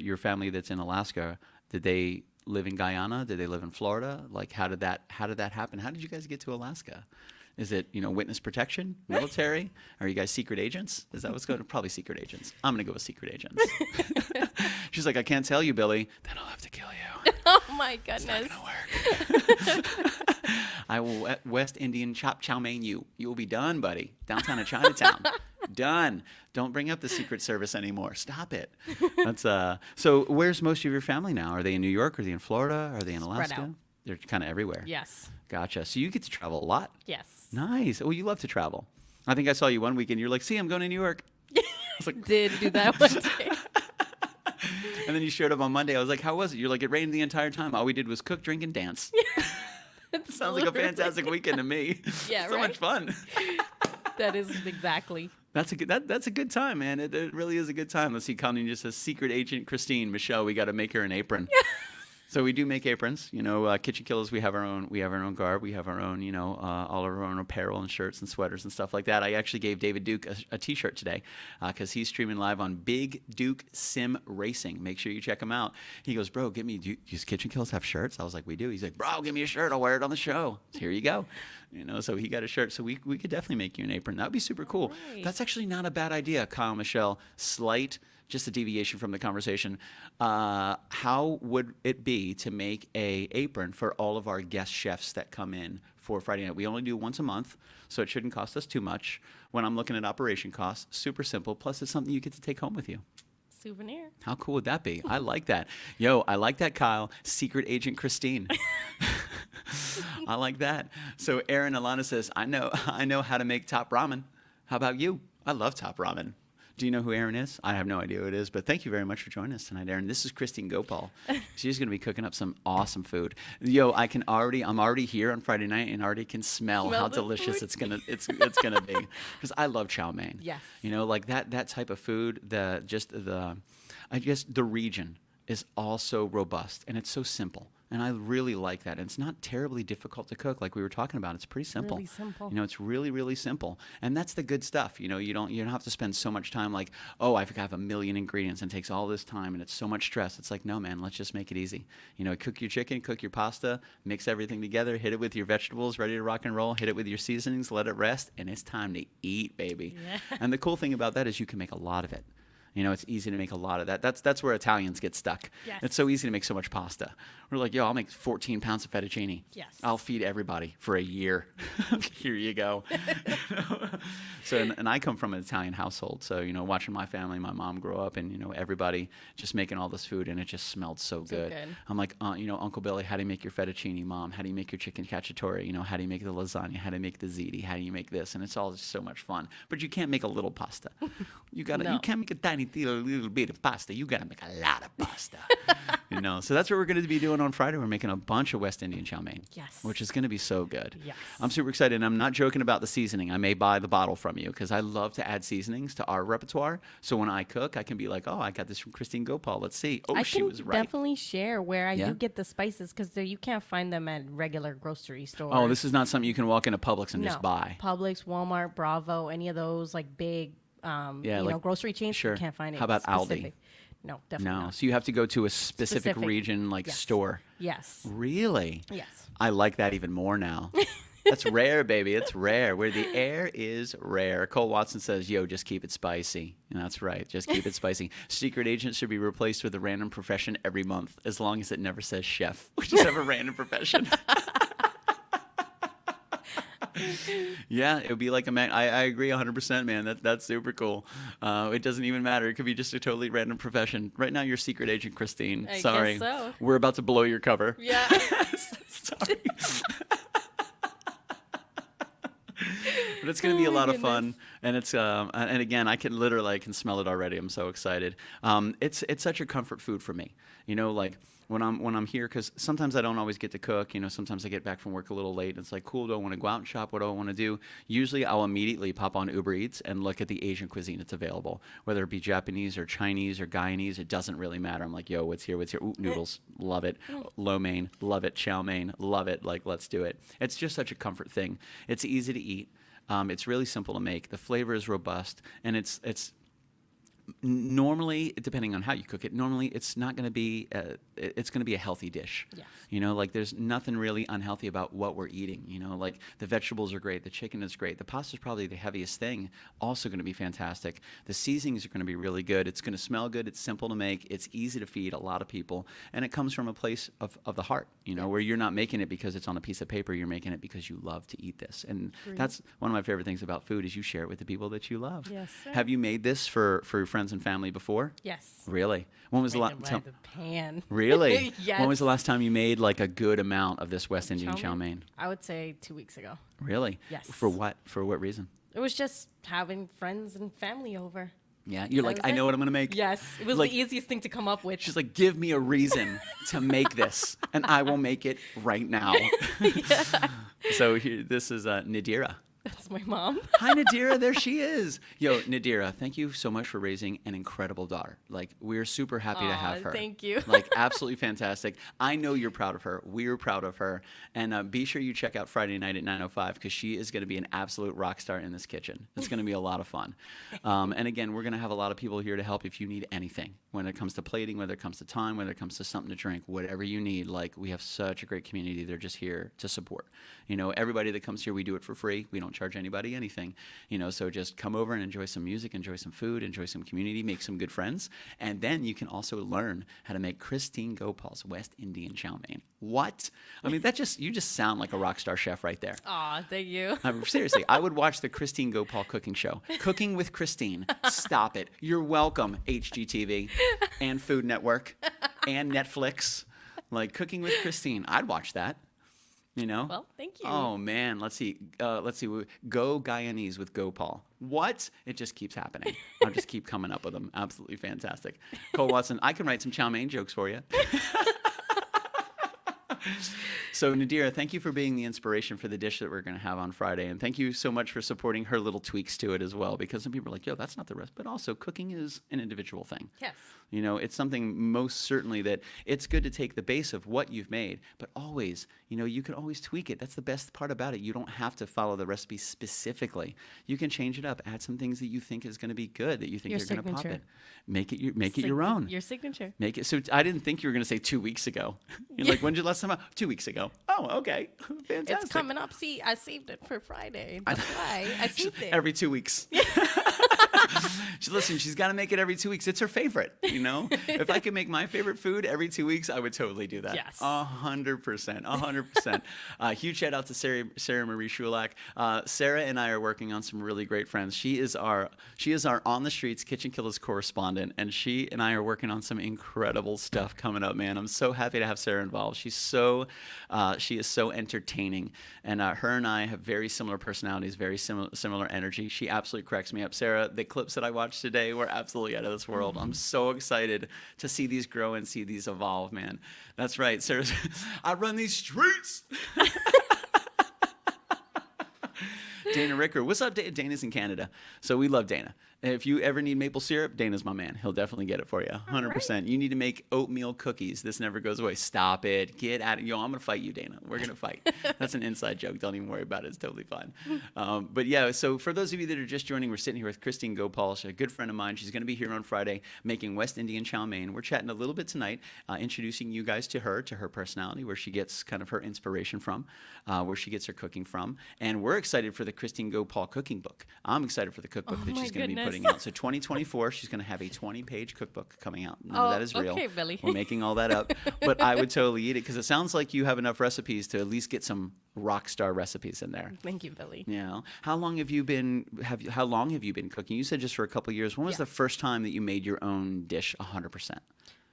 your family that's in Alaska, did they live in Guyana? Did they live in Florida? Like, how did that happen? How did you guys get to Alaska? Is it, witness protection, military? Are you guys secret agents? Is that what's going on? Probably secret agents. I'm going to go with secret agents. She's like, I can't tell you, Billy. Then I'll have to kill you. Oh my It's not goodness. going to work. I will West Indian chop chow mein you. You will be done, buddy. Downtown of Chinatown. Done. Don't bring up the Secret Service anymore. Stop it. That's So where's most of your family now? Are they in New York? Are they in Florida? Are they in Spread Alaska? out. They're kind of everywhere. Yes. Gotcha. So you get to travel a lot. Yes. Nice. Well, you love to travel. I think I saw you one weekend. You're like, see, I'm going to New York. I was like, Did do that one day. and then you showed up on Monday. I was like, how was it? You're like, it rained the entire time. All we did was cook, drink, and dance. Sounds like a fantastic weekend to me. Yeah, So right? much fun. That is exactly. That's a good. That's a good time, man. It really is a good time. Let's see. Colleen just says, "Secret Agent Christine Michelle. We got to make her an apron." So we do make aprons. KitchenKillaz. We have our own. We have our own garb. We have our own. All of our own apparel and shirts and sweaters and stuff like that. I actually gave David Duke a T-shirt today because he's streaming live on Big Duke Sim Racing. Make sure you check him out. He goes, bro, do KitchenKillaz have shirts? I was like, we do. He's like, bro, give me a shirt. I'll wear it on the show. So here you go. So he got a shirt. So we could definitely make you an apron. That would be super cool. Right. That's actually not a bad idea, Kyle, Michelle. Just a deviation from the conversation. How would it be to make a apron for all of our guest chefs that come in for Friday night? We only do once a month, so it shouldn't cost us too much. When I'm looking at operation costs, super simple. Plus, it's something you get to take home with you. Souvenir. How cool would that be? I like that. Yo, I like that, Kyle. Secret Agent Christine. I like that. So Aaron Alana says, I know how to make top ramen. How about you? I love top ramen. Do you know who Erin is? I have no idea who it is, but thank you very much for joining us tonight, Erin. This is Christine Gopaul. She's going to be cooking up some awesome food. Yo, I'm already here on Friday night and already can smell how the delicious food. it's gonna be. Because I love chow mein. Yes. Like that type of food. I guess the region is all so robust and it's so simple. And I really like that. And it's not terribly difficult to cook, like we were talking about. It's pretty simple. Really simple. It's really, really simple. And that's the good stuff. You don't have to spend so much time like, oh, I have a million ingredients and it takes all this time and it's so much stress. It's like, no, man, let's just make it easy. Cook your chicken, cook your pasta, mix everything together, hit it with your vegetables, ready to rock and roll, hit it with your seasonings, let it rest, and it's time to eat, baby. Yeah. And the cool thing about that is you can make a lot of it. It's easy to make a lot of that. That's where Italians get stuck. Yes. It's so easy to make so much pasta. We're like, yo, I'll make 14 pounds of fettuccine. Yes. I'll feed everybody for a year. Here you go. So, and I come from an Italian household. So, watching my family, my mom grow up and, everybody just making all this food and it just smelled so good. I'm like, Uncle Billy, how do you make your fettuccine? Mom, how do you make your chicken cacciatore? How do you make the lasagna? How do you make the ziti? How do you make this? And it's all just so much fun. But you can't make a little pasta. You No. can't make a tiny tiny little bit of pasta. You got to make a lot of pasta. So that's what we're going to be doing on Friday. We're making a bunch of West Indian chow mein. Yes. Which is going to be so good. Yes. I'm super excited. And I'm not joking about the seasoning. I may buy the bottle from you because I love to add seasonings to our repertoire. So when I cook, I can be like, oh, I got this from Christine Gopaul. Let's see. Oh, she was right. I can definitely share where I do get the spices because you can't find them at regular grocery stores. Oh, this is not something you can walk into Publix and just buy. Publix, Walmart, Bravo, any of those like big grocery chains. Sure. You can't find it. How about specific. Aldi? No, definitely not. So you have to go to a specific region store. Yes. Really? Yes. I like that even more now. That's rare, baby. It's rare. Where the air is rare. Cole Watson says, yo, just keep it spicy. And that's right. Just keep it spicy. Secret agent should be replaced with a random profession every month, as long as it never says chef. We just have a random profession. Yeah, it would be like I agree 100%, man. That's super cool. It doesn't even matter. It could be just a totally random profession. Right now, you're secret agent Christine. I Sorry. guess so. We're about to blow your cover. Yeah. Sorry. But it's going to be a lot of fun, and it's and again, I can smell it already. I'm so excited. It's such a comfort food for me. Like when I'm here, because sometimes I don't always get to cook. Sometimes I get back from work a little late, and it's like, cool, do I want to go out and shop? What do I want to do? Usually, I'll immediately pop on Uber Eats and look at the Asian cuisine that's available, whether it be Japanese or Chinese or Guyanese. It doesn't really matter. I'm like, yo, what's here? Ooh, noodles, love it. Lo mein, love it. Chow mein, love it. Like, let's do it. It's just such a comfort thing. It's easy to eat. It's really simple to make. The flavor is robust, and it's normally, depending on how you cook it, normally it's not going to be it's going to be a healthy dish. Yes. Like there's nothing really unhealthy about what we're eating. Like the vegetables are great, the chicken is great, the pasta is probably the heaviest thing, also going to be fantastic. The seasonings are going to be really good. It's going to smell good. It's simple to make. It's easy to feed a lot of people, and it comes from a place of the heart. Where you're not making it because it's on a piece of paper. You're making it because you love to eat this, and that's one of my favorite things about food is you share it with the people that you love. Yes, sir. Have you made this for your friends and family before? Yes. Really? When was the last time? The pan. Really? Yes. When was the last time you made like a good amount of this West Indian chow mein? I would say 2 weeks ago. Really? Yes. For what? For what reason? It was just having friends and family over. Yeah. You're like, I know what I'm going to make. Yes. It was like, the easiest thing to come up with. She's like, give me a reason to make this, and I will make it right now. Yeah. So this is Nadira. That's my mom. Hi, Nadira. There she is. Yo, Nadira, thank you so much for raising an incredible daughter. Like, we're super happy to have her. Thank you. Like, absolutely fantastic. I know you're proud of her. We're proud of her. And be sure you check out Friday night at 9:05 because she is going to be an absolute rock star in this kitchen. It's going to be a lot of fun. And again, we're going to have a lot of people here to help if you need anything. When it comes to plating, whether it comes to time, whether it comes to something to drink, whatever you need. Like, we have such a great community. They're just here to support. Everybody that comes here, we do it for free. We don't charge anybody anything. So just come over and enjoy some music, enjoy some food, enjoy some community, make some good friends. And then you can also learn how to make Christine Gopaul's West Indian chow mein. What? I mean, you just sound like a rock star chef right there. Aw, thank you. Seriously, I would watch the Christine Gopaul cooking show. Cooking with Christine. Stop it. You're welcome, HGTV and Food Network and Netflix. Like, Cooking with Christine. I'd watch that. Well, thank you. Oh man, let's see. Go Guyanese with Gopaul. What? It just keeps happening. I'll just keep coming up with them. Absolutely fantastic. Cole Watson, I can write some chow mein jokes for you. So Nadira, thank you for being the inspiration for the dish that we're going to have on Friday. And thank you so much for supporting her little tweaks to it as well, because some people are like, yo, that's not the rest. But also, cooking is an individual thing. Yes. It's something most certainly that it's good to take the base of what you've made, but always, you can always tweak it. That's the best part about it. You don't have to follow the recipe specifically. You can change it up, add some things that you think is going to be good, that you think are going to pop it. Make it your own. Your signature. Make it. So I didn't think you were going to say 2 weeks ago. You're like, when did you last time? 2 weeks ago. Oh, okay. Fantastic. It's coming up. See, I saved it for Friday. That's why I saved it. Every 2 weeks. Listen, she's got to make it every 2 weeks. It's her favorite, If I could make my favorite food every 2 weeks, I would totally do that. Yes. 100%. 100%. Huge shout out to Sarah Marie Shulak. Sarah and I are working on some really great friends. She is our on the streets KitchenKillaz correspondent, and she and I are working on some incredible stuff coming up, man. I'm so happy to have Sarah involved. She is so entertaining, and her and I have very similar personalities, very similar energy. She absolutely cracks me up. Sarah, the clips that I watch watched today were absolutely out of this world. I'm so excited to see these grow and see these evolve, man. That's right. Sarah's, I run these streets. Dana Ricker. What's up, Dana? Dana's in Canada. So we love Dana. If you ever need maple syrup, Dana's my man. He'll definitely get it for you. 100%. Right. You need to make oatmeal cookies. This never goes away. Stop it. Get at it. Yo, I'm going to fight you, Dana. We're going to fight. That's an inside joke. Don't even worry about it. It's totally fine. But yeah, so for those of you that are just joining, we're sitting here with Christine Gopaul. She's a good friend of mine. She's going to be here on Friday making West Indian chow mein. We're chatting a little bit tonight, introducing you guys to her personality, where she gets kind of her inspiration from, where she gets her cooking from. And we're excited for the Christine Gopaul cooking book. I'm excited for the cookbook that she's going to be putting out. So 2024, she's going to have a 20-page cookbook coming out. None of that is real. Okay, Billy. We're making all that up. But I would totally eat it because it sounds like you have enough recipes to at least get some rock star recipes in there. Thank you, Billy. Yeah. How long have you been cooking? You said just for a couple of years. When was the first time that you made your own dish 100%?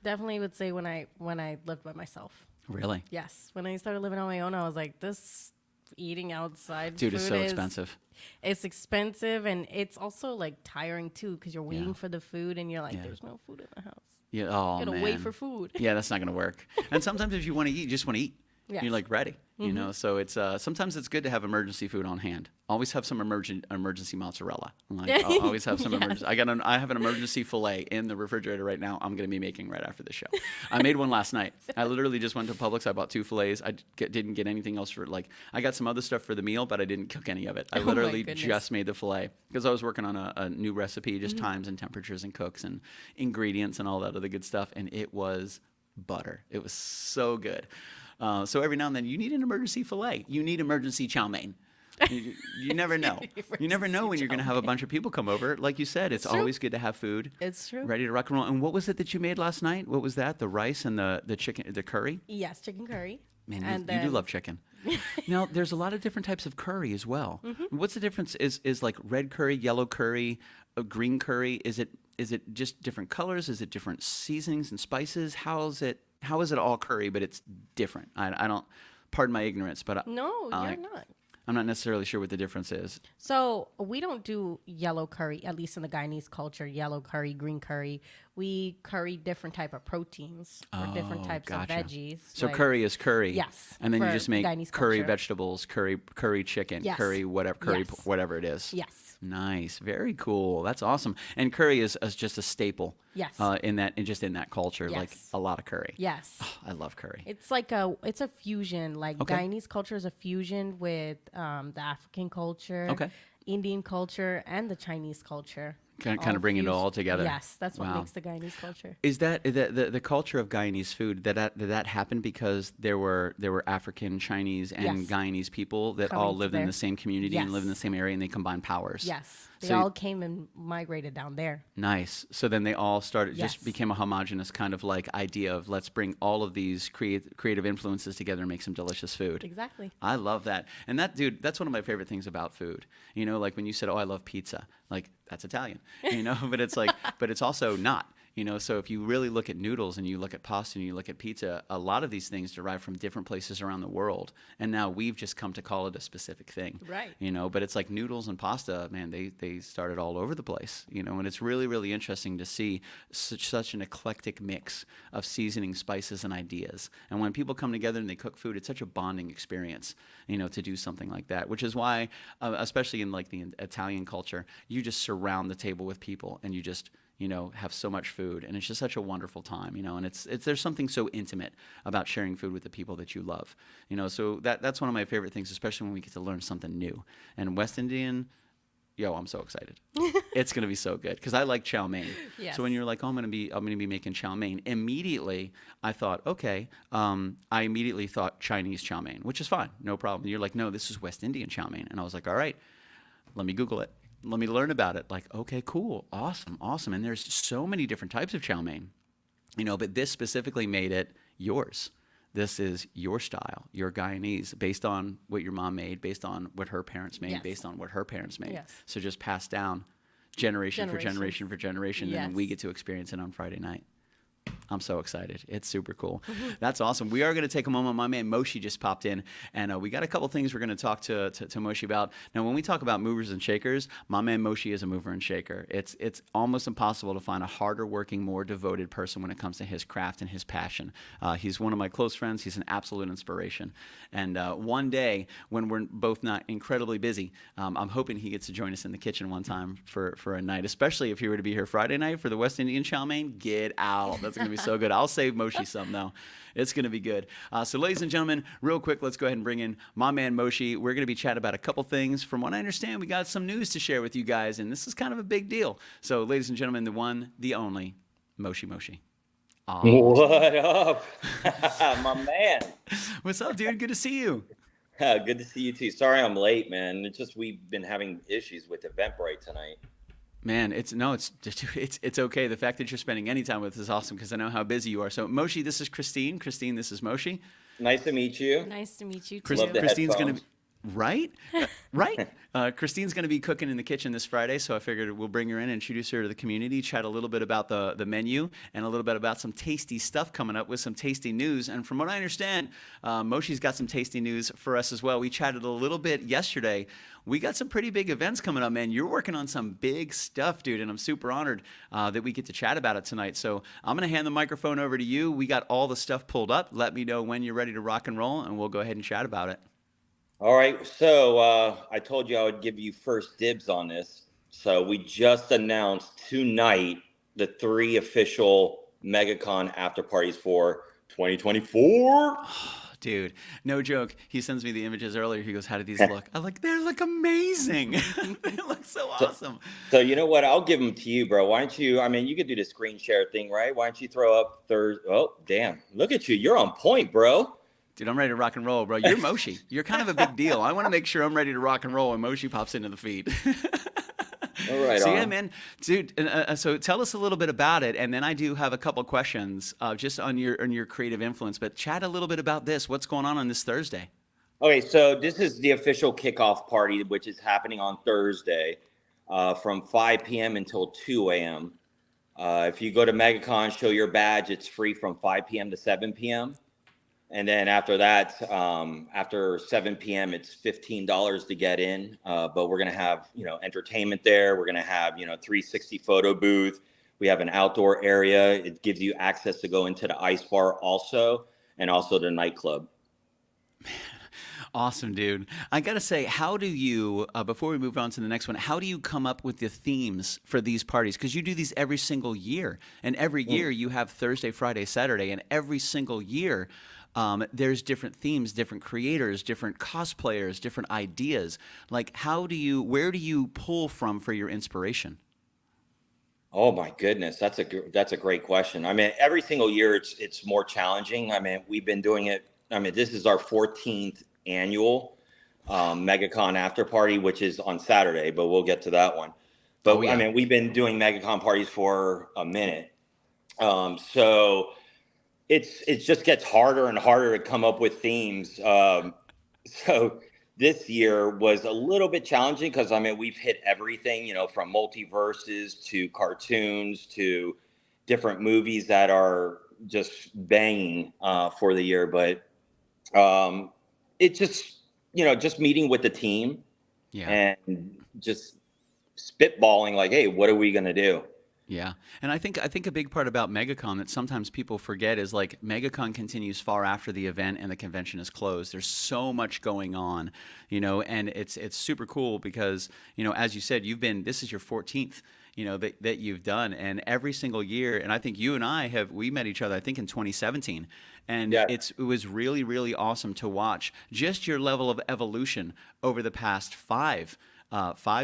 Definitely would say when I lived by myself. Really? Yes. When I started living on my own, I was like, this eating outside dude, food it's so expensive. It's expensive, and it's also like tiring too because you're waiting for the food and you're like, there's no food in the house. Yeah. Oh, you gotta wait for food. Yeah, that's not gonna work. And sometimes if you want to eat, you just want to eat. Yes. You're like ready, you know. So it's sometimes it's good to have emergency food on hand. Always have some emergency mozzarella. Like, I'll always have some emergency. I have an emergency fillet in the refrigerator right now. I'm gonna be making right after the show. I made one last night. I literally just went to Publix. I bought 2 fillets. I didn't get anything else for I got some other stuff for the meal, but I didn't cook any of it. I literally just made the fillet because I was working on a new recipe, just times and temperatures and cooks and ingredients and all that other good stuff, and it was butter. It was so good. So every now and then you need an emergency fillet. You need emergency chow mein. You never know. You never know when you're going to have a bunch of people come over. Like you said, it's always good to have food. It's true. Ready to rock and roll. And what was it that you made last night? What was that? The rice and the chicken, the curry? Yes, chicken curry. Man, you do love chicken. Now, there's a lot of different types of curry as well. What's the difference? Is like red curry, yellow curry, green curry? Is it just different colors? Is it different seasonings and spices? How is it all curry, but it's different? I don't, pardon my ignorance, but no, you're not. I'm not necessarily sure what the difference is. So we don't do yellow curry, at least in the Guyanese culture, yellow curry, green curry. We curry different type of proteins or different types of veggies. So like, curry is curry. Yes. And then you just make Guyanese curry culture. Vegetables, curry chicken, curry whatever, whatever it is. Yes. Nice. Very cool. That's awesome. And curry is just a staple. Yes. In that culture, like a lot of curry. Yes. Oh, I love curry. It's like it's a fusion. Like Guyanese culture is a fusion with the African culture, Indian culture, and the Chinese culture. Kind of bringing it all together. Yes, that's what makes the Guyanese culture. Is that the culture of Guyanese food? Did that happen because there were African, Chinese, and Guyanese people that all lived in the same community and lived in the same area, and they combined powers? Yes, they all came and migrated down there. Nice. So then they all started, just became a homogenous kind of like idea of let's bring all of these creative influences together and make some delicious food. Exactly. I love that. And that's one of my favorite things about food. You know, like when you said, "Oh, I love pizza," like that's Italian. You know, but it's like, but it's also not. You know, so if you really look at noodles and you look at pasta and you look at pizza, a lot of these things derive from different places around the world. And now we've just come to call it a specific thing. Right. You know, but it's like noodles and pasta, man, they started all over the place, you know, and it's really, really interesting to see such an eclectic mix of seasoning, spices, and ideas. And when people come together and they cook food, it's such a bonding experience, you know, to do something like that, which is why, especially in like the Italian culture, you just surround the table with people and you just, you know, have so much food, and it's just such a wonderful time, you know, and it's there's something so intimate about sharing food with the people that you love, you know, so that's one of my favorite things, especially when we get to learn something new. And West Indian, I'm so excited. It's going to be so good because I like chow mein. Yes. So when you're like, oh, I'm going to be making chow mein, immediately I thought, okay, I immediately thought Chinese chow mein, which is fine, no problem. You're like, no, this is West Indian chow mein. And I was like, all right, let me Google it. Let me learn about it. Like, okay, cool, awesome. And there's so many different types of chow mein, you know, but this specifically made it yours. This is your style, your Guyanese, based on what your mom made, based on what her parents made, based on what her parents made. Yes. So just passed down generation for generation for generation, and then we get to experience it on Friday night. I'm so excited. It's super cool. That's awesome. We are going to take a moment. My man Moshi just popped in, and we got a couple things we're going to talk to Moshi about. Now, when we talk about movers and shakers, my man Moshi is a mover and shaker. It's almost impossible to find a harder working, more devoted person when it comes to his craft and his passion. He's one of my close friends. He's an absolute inspiration. And one day, when we're both not incredibly busy, I'm hoping he gets to join us in the kitchen one time for a night, especially if he were to be here Friday night for the West Indian chow mein. Get out. That's going to be so good. I'll save Moshi some, though. It's going to be good. So, ladies and gentlemen, real quick, let's go ahead and bring in my man Moshi. We're going to be chatting about a couple things. From what I understand, we got some news to share with you guys, and this is kind of a big deal. So, ladies and gentlemen, the one, the only, Moshi. What up, my man? What's up, dude? Good to see you. Good to see you too. Sorry I'm late, man. It's just we've been having issues with Eventbrite tonight. Man, it's okay. The fact that you're spending any time with us is awesome because I know how busy you are. So, Moshi, this is Christine. Christine, this is Moshi. Nice to meet you. Nice to meet you too. Love the Christine's going headphones. to be right. Christine's going to be cooking in the kitchen this Friday, so I figured we'll bring her in, introduce her to the community, chat a little bit about the menu, and a little bit about some tasty stuff coming up with some tasty news. And from what I understand, Moshi's got some tasty news for us as well. We chatted a little bit yesterday. We got some pretty big events coming up, man. You're working on some big stuff, dude, and I'm super honored that we get to chat about it tonight. So I'm going to hand the microphone over to you. We got all the stuff pulled up. Let me know when you're ready to rock and roll, and we'll go ahead and chat about it. All right. So I told you I would give you first dibs on this. So we just announced tonight the 3 official MegaCon after parties for 2024. Dude, no joke. He sends me the images earlier. He goes, "How did these look?" I'm like, "They look amazing. They look so awesome." So you know what? I'll give them to you, bro. Why don't you? I mean, you could do the screen share thing, right? Why don't you throw up Thursday? Oh, damn! Look at you. You're on point, bro. Dude, I'm ready to rock and roll, bro. You're Moshi. You're kind of a big deal. I want to make sure I'm ready to rock and roll when Moshi pops into the feed. All right. So yeah, man, dude. So tell us a little bit about it, and then I do have a couple questions just on your creative influence. But chat a little bit about this. What's going on this Thursday? Okay, so this is the official kickoff party, which is happening on Thursday from 5 p.m. until 2 a.m. If you go to MegaCon, show your badge. It's free from 5 p.m. to 7 p.m. And then after that, after 7 p.m., it's $15 to get in. But we're going to have, entertainment there. We're going to have, 360 photo booth. We have an outdoor area. It gives you access to go into the ice bar also, and also the nightclub. Awesome, dude. I got to say, how do you, before we move on to the next one, how do you come up with the themes for these parties? Because you do these every single year. And every year you have Thursday, Friday, Saturday. And every single year there's different themes, different creators, different cosplayers, different ideas. Like, where do you pull from for your inspiration? Oh my goodness, that's a great question. I mean, every single year it's more challenging. I mean, we've been doing it. I mean, this is our 14th annual MegaCon after party, which is on Saturday, but we'll get to that one. But I mean, we've been doing MegaCon parties for a minute, so it just gets harder and harder to come up with themes. So this year was a little bit challenging because I mean we've hit everything, from multiverses to cartoons to different movies that are just banging for the year, but it just meeting with the team and just spitballing like, hey, what are we gonna do? Yeah. And I think a big part about MegaCon that sometimes people forget is like MegaCon continues far after the event and the convention is closed. There's so much going on, and it's super cool because, as you said, this is your 14th, that you've done, and every single year. And I think you and we met each other, I think in 2017. And it was really, really awesome to watch just your level of evolution over the past 5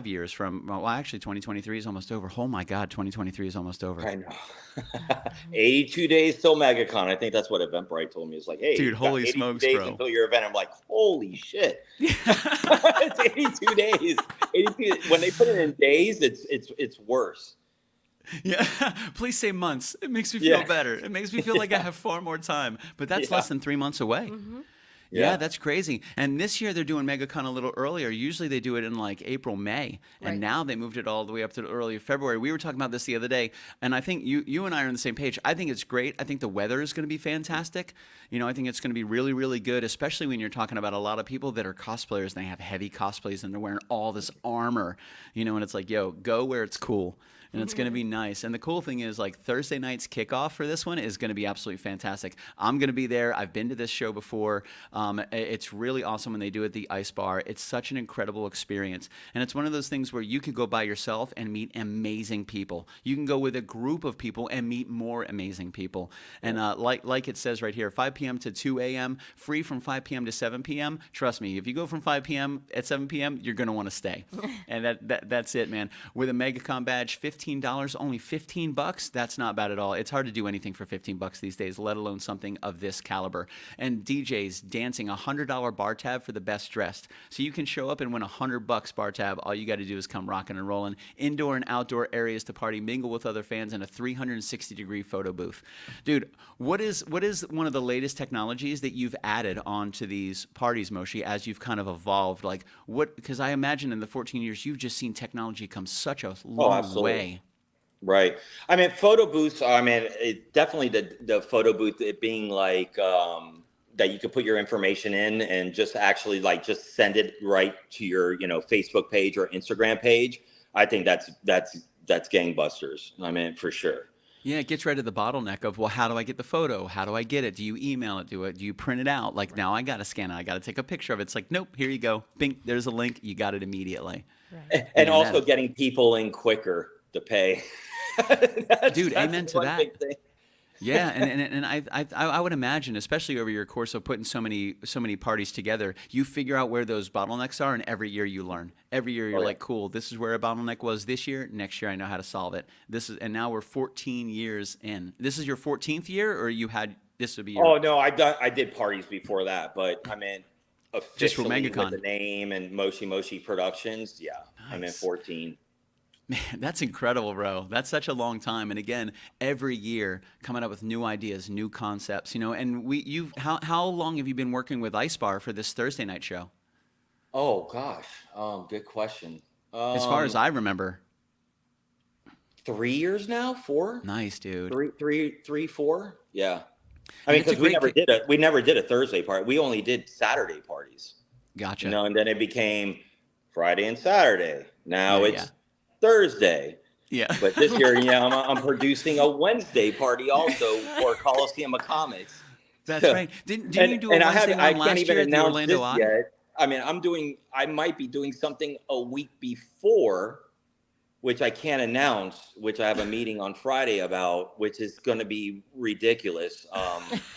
years actually 2023 is almost over. Oh my God, 2023 is almost over. I know. 82 days till MegaCon. I think that's what Eventbrite told me. It's like, hey, dude, holy smokes, days bro. until your event. I'm like, holy shit. It's 82 days. 82. When they put it in days, it's worse. Yeah, please say months. It makes me feel better. It makes me feel like I have far more time. But that's less than 3 months away. Mm-hmm. Yeah, Yeah. that's crazy. And this year they're doing MegaCon a little earlier. Usually they do it in like April, May, and Right. now they moved it all the way up to early February. We were talking about this the other day, and I think you and I are on the same page. I think it's great. I think the weather is going to be fantastic. I think it's going to be really, really good, especially when you're talking about a lot of people that are cosplayers and they have heavy cosplays and they're wearing all this armor, and it's like, yo, go where it's cool. And it's going to be nice. And the cool thing is, like, Thursday night's kickoff for this one is going to be absolutely fantastic. I'm going to be there. I've been to this show before. It's really awesome when they do it at the Ice Bar. It's such an incredible experience. And it's one of those things where you could go by yourself and meet amazing people. You can go with a group of people and meet more amazing people. And like it says right here, 5 p.m. to 2 a.m., free from 5 p.m. to 7 p.m. Trust me, if you go from 5 p.m. at 7 p.m., you're going to want to stay. And that's it, man. With a MegaCon badge, $15, only $15. That's not bad at all. It's hard to do anything for $15 these days, let alone something of this caliber. And DJs dancing, $100 bar tab for the best dressed. So you can show up and win $100 bar tab. All you got to do is come rocking and rolling. Indoor and outdoor areas to party, mingle with other fans, and a 360-degree photo booth. Dude, what is one of the latest technologies that you've added onto these parties, Moshi, as you've kind of evolved? Like what? Because I imagine in the 14 years you've just seen technology come such a Oh, long absolutely. way. Right. I mean, photo booths, I mean, definitely the photo booth, it being like that you could put your information in and just actually like just send it right to your, Facebook page or Instagram page. I think that's gangbusters. I mean, for sure. Yeah, it gets rid of the bottleneck of, well, how do I get the photo? How do I get it? Do you email it? Do you print it out? Like, now I got to scan it. I got to take a picture of it. It's like, nope, here you go. Bing, there's a link. You got it immediately. Right. And Man, also getting people in quicker to pay. Dude, amen to one that. big thing. Yeah, and I would imagine, especially over your course of putting so many parties together, you figure out where those bottlenecks are, and every year you learn. Every year you're Oh, yeah. like, cool, this is where a bottleneck was this year. Next year I know how to solve it. And now we're 14 years in. This is your 14th year, or this would be your Oh no, I did parties before that, but I mean just for officially with MegaCon? the name and Moshi Productions. Yeah, I'm in Nice. 14. Man, that's incredible, bro. That's such a long time. And again, every year coming up with new ideas, new concepts, and how long have you been working with Ice Bar for this Thursday night show? Oh gosh, good question. As far as I remember. 3 years now, 4, Nice, dude. 4. Yeah, I And mean, it's a because we great never did a Thursday party. We only did Saturday parties. Gotcha. And then it became Friday and Saturday. Now Yeah, it's yeah. Thursday. Yeah. But this year, I'm producing a Wednesday party also for Coliseum of Comics. That's right. Didn't you do a and Wednesday I one can't last even year at the announce Orlando this Odd? yet. I mean, I might be doing something a week before, which I can't announce, which I have a meeting on Friday about, which is going to be ridiculous.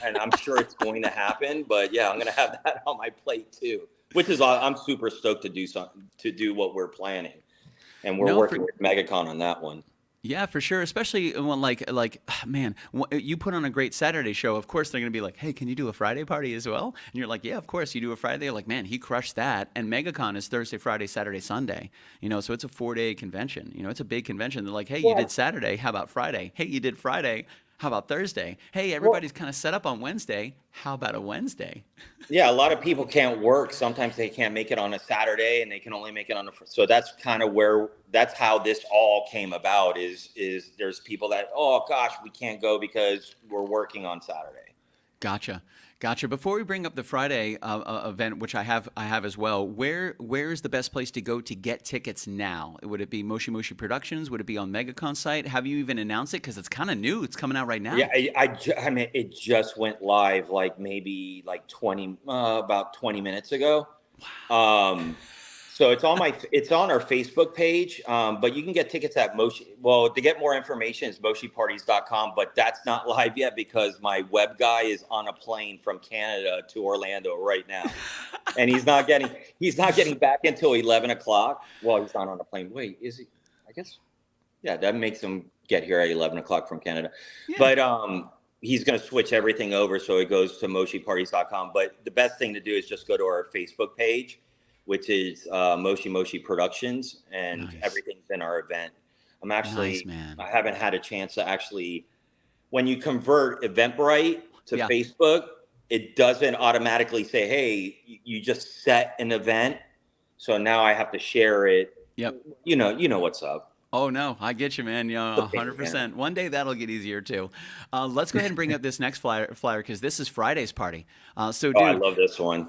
And I'm sure it's going to happen, but yeah, I'm going to have that on my plate too, which is, I'm super stoked to do what we're planning. And we're No, working with MegaCon on that one. Yeah, for sure. Especially when man, you put on a great Saturday show. Of course, they're gonna be like, "Hey, can you do a Friday party as well?" And you're like, "Yeah, of course." You do a Friday. They're like, "Man, he crushed that." And MegaCon is Thursday, Friday, Saturday, Sunday. So it's a 4-day convention. It's a big convention. They're like, "Hey, you Yeah. did Saturday. How about Friday? Hey, you did Friday. How about Thursday? Hey, everybody's kind of set up on Wednesday. How about a Wednesday?" Yeah, a lot of people can't work. Sometimes they can't make it on a Saturday, and they can only make it on a. So that's kind of that's how this all came about. Is there's people that, oh gosh, we can't go because we're working on Saturday. Gotcha. Before we bring up the Friday event, which I have as well, where is the best place to go to get tickets now? Would it be Moshi Productions? Would it be on MegaCon site? Have you even announced it? Because it's kind of new. It's coming out right now. Yeah, I mean, it just went live maybe 20 about 20 minutes ago. So it's on our Facebook page, but you can get tickets at Moshi. Well, to get more information is moshiparties.com, but that's not live yet because my web guy is on a plane from Canada to Orlando right now, and he's not getting back until 11 o'clock. Well, he's not on a plane. Wait, is he? I guess. Yeah, that makes him get here at 11 o'clock from Canada, Yeah. but he's going to switch everything over so it goes to moshiparties.com. But the best thing to do is just go to our Facebook page, which is Moshi Productions, and Nice. everything's in our event. I'm actually, Nice, man. I haven't had a chance to actually, when you convert Eventbrite to Yeah. Facebook, it doesn't automatically say, hey, you just set an event. So now I have to share it. Yep. You know what's up. Oh no, I get you, man. Yeah, Okay, yeah. 100%. One day that'll get easier too. Let's go ahead and bring up this next flyer because this is Friday's party. So, Oh, I dude, love this one.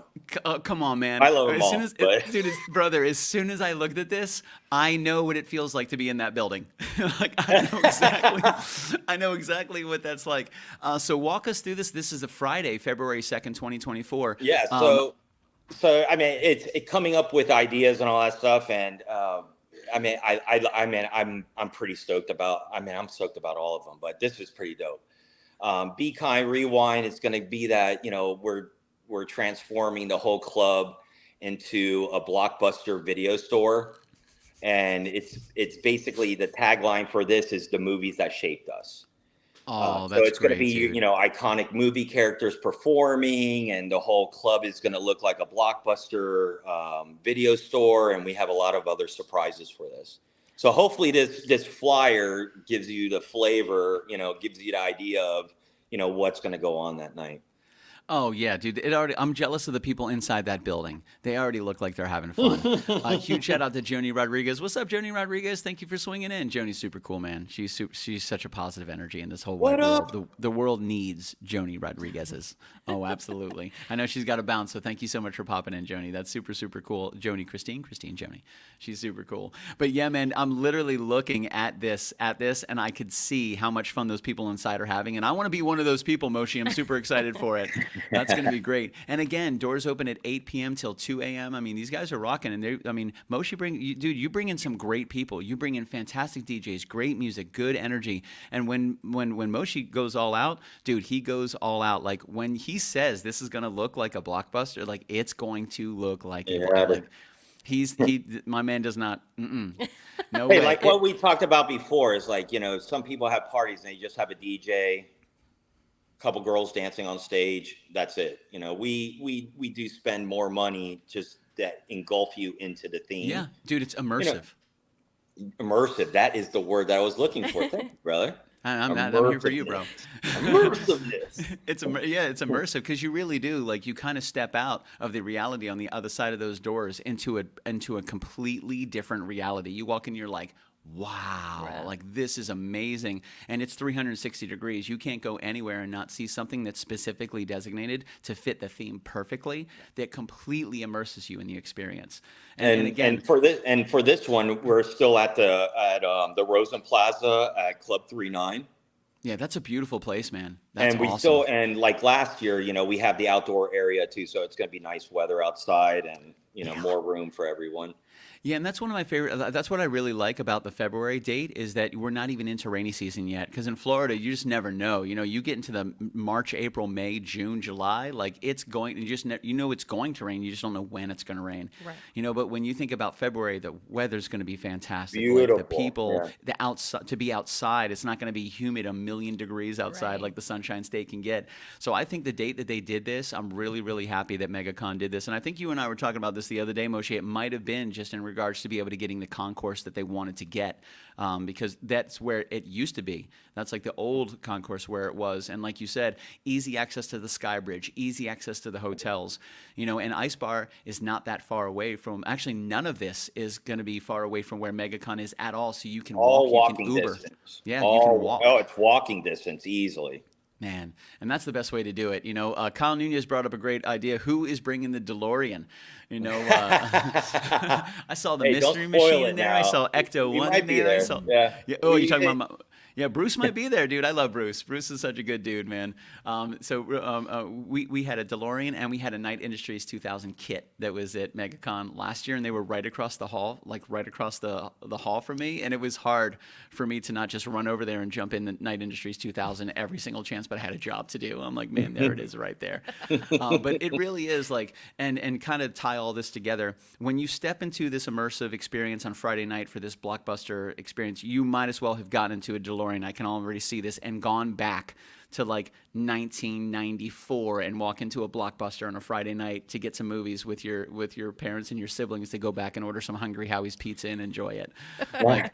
come on, man. I love them As soon all, as, but dude, brother, as soon as I looked at this, I know what it feels like to be in that building. Like I know exactly what that's like. So walk us through this. This is a Friday, February 2nd, 2024. yeah. So I mean, it's coming up with ideas and all that stuff, and I mean, I'm pretty stoked about. I mean, I'm stoked about all of them, but this is pretty dope. Be Kind Rewind is going to be that, we're transforming the whole club into a blockbuster video store, and it's basically the tagline for this is the movies that shaped us. Oh, So that's it's going to great, be, dude. iconic movie characters performing, and the whole club is going to look like a blockbuster video store. And we have a lot of other surprises for this. So hopefully this flyer gives you the flavor, gives you the idea of, what's going to go on that night. Oh yeah, dude. I'm jealous of the people inside that building. They already look like they're having fun. Huge shout out to Joni Rodriguez. What's up, Joni Rodriguez? Thank you for swinging in. Joni's super cool, man. She's such a positive energy in this whole What wide up? world. The world needs Joni Rodriguez's. Oh, absolutely. I know she's got a bounce, so thank you so much for popping in, Joni. That's super super cool. Christine, Joni. She's super cool. But yeah, man, I'm literally looking at this, and I could see how much fun those people inside are having, and I want to be one of those people, Moshi. I'm super excited for it. That's going to be great. And again, doors open at 8 p.m. till 2 a.m. I mean, these guys are rocking. And Moshi you bring in some great people. You bring in fantastic DJs, great music, good energy. And when Moshi goes all out, dude, he goes all out. Like when he says this is going to look like a blockbuster, like it's going to look like my man does not. No Hey, way. like what we talked about before is like, some people have parties and they just have a DJ, couple girls dancing on stage. That's it. We do spend more money just that engulf you into the theme. Yeah, dude, it's immersive. Immersive. That is the word that I was looking for. Thank you, brother. I'm here for you, bro. Immersiveness. It's immersive because you really do, like, you kind of step out of the reality on the other side of those doors into a completely different reality. You walk in, you're like, wow, Right. like this is amazing. And it's 360 degrees. You can't go anywhere and not see something that's specifically designated to fit the theme perfectly that completely immerses you in the experience. And again, for this one, we're still at the Rosen Plaza at Club 39. yeah, that's a beautiful place, man. That's And we awesome. still, and like last year, we have the outdoor area too, so it's going to be nice weather outside and more room for everyone. Yeah, and that's one of my favorite. That's what I really like about the February date is that we're not even into rainy season yet. Because in Florida, you just never know. You get into the March, April, May, June, July, like it's going. It's going to rain. You just don't know when it's going to rain. Right. But when you think about February, the weather's going to be fantastic. Beautiful. Like the people, Yeah. the outside to be outside. It's not going to be humid, 1,000,000 degrees outside Right. like the Sunshine State can get. So I think the date that they did this, I'm really, really happy that MegaCon did this. And I think you and I were talking about this the other day, Moshe. It might have been just in regards to be able to get the concourse that they wanted to get, because that's where it used to be. That's like the old concourse where it was. And like you said, easy access to the Sky Bridge, easy access to the hotels, and Ice Bar is not that far away from, actually none of this is going to be far away from where MegaCon is at all. So you can All walk, walking you can Uber. distance. Yeah, you can walk. Oh, it's walking distance easily. Man, and that's the best way to do it. Kyle Nunez brought up a great idea. Who is bringing the DeLorean? I saw the mystery machine in there. I saw Ecto One in there. Yeah. Oh, you're talking about? Yeah, Bruce might be there, dude. I love Bruce. Bruce is such a good dude, man. We had a DeLorean and we had a Night Industries 2000 kit that was at MegaCon last year, and they were right across the hall, like right across the hall from me. And it was hard for me to not just run over there and jump in the Night Industries 2000 every single chance, but I had a job to do. I'm like, man, there it is right there. But it really is like, and kind of tie all this together. When you step into this immersive experience on Friday night for this blockbuster experience, you might as well have gotten into a DeLorean. I can already see this, and gone back to like 1994 and walk into a Blockbuster on a Friday night to get some movies with your parents and your siblings to go back and order some Hungry Howie's pizza and enjoy it. Like,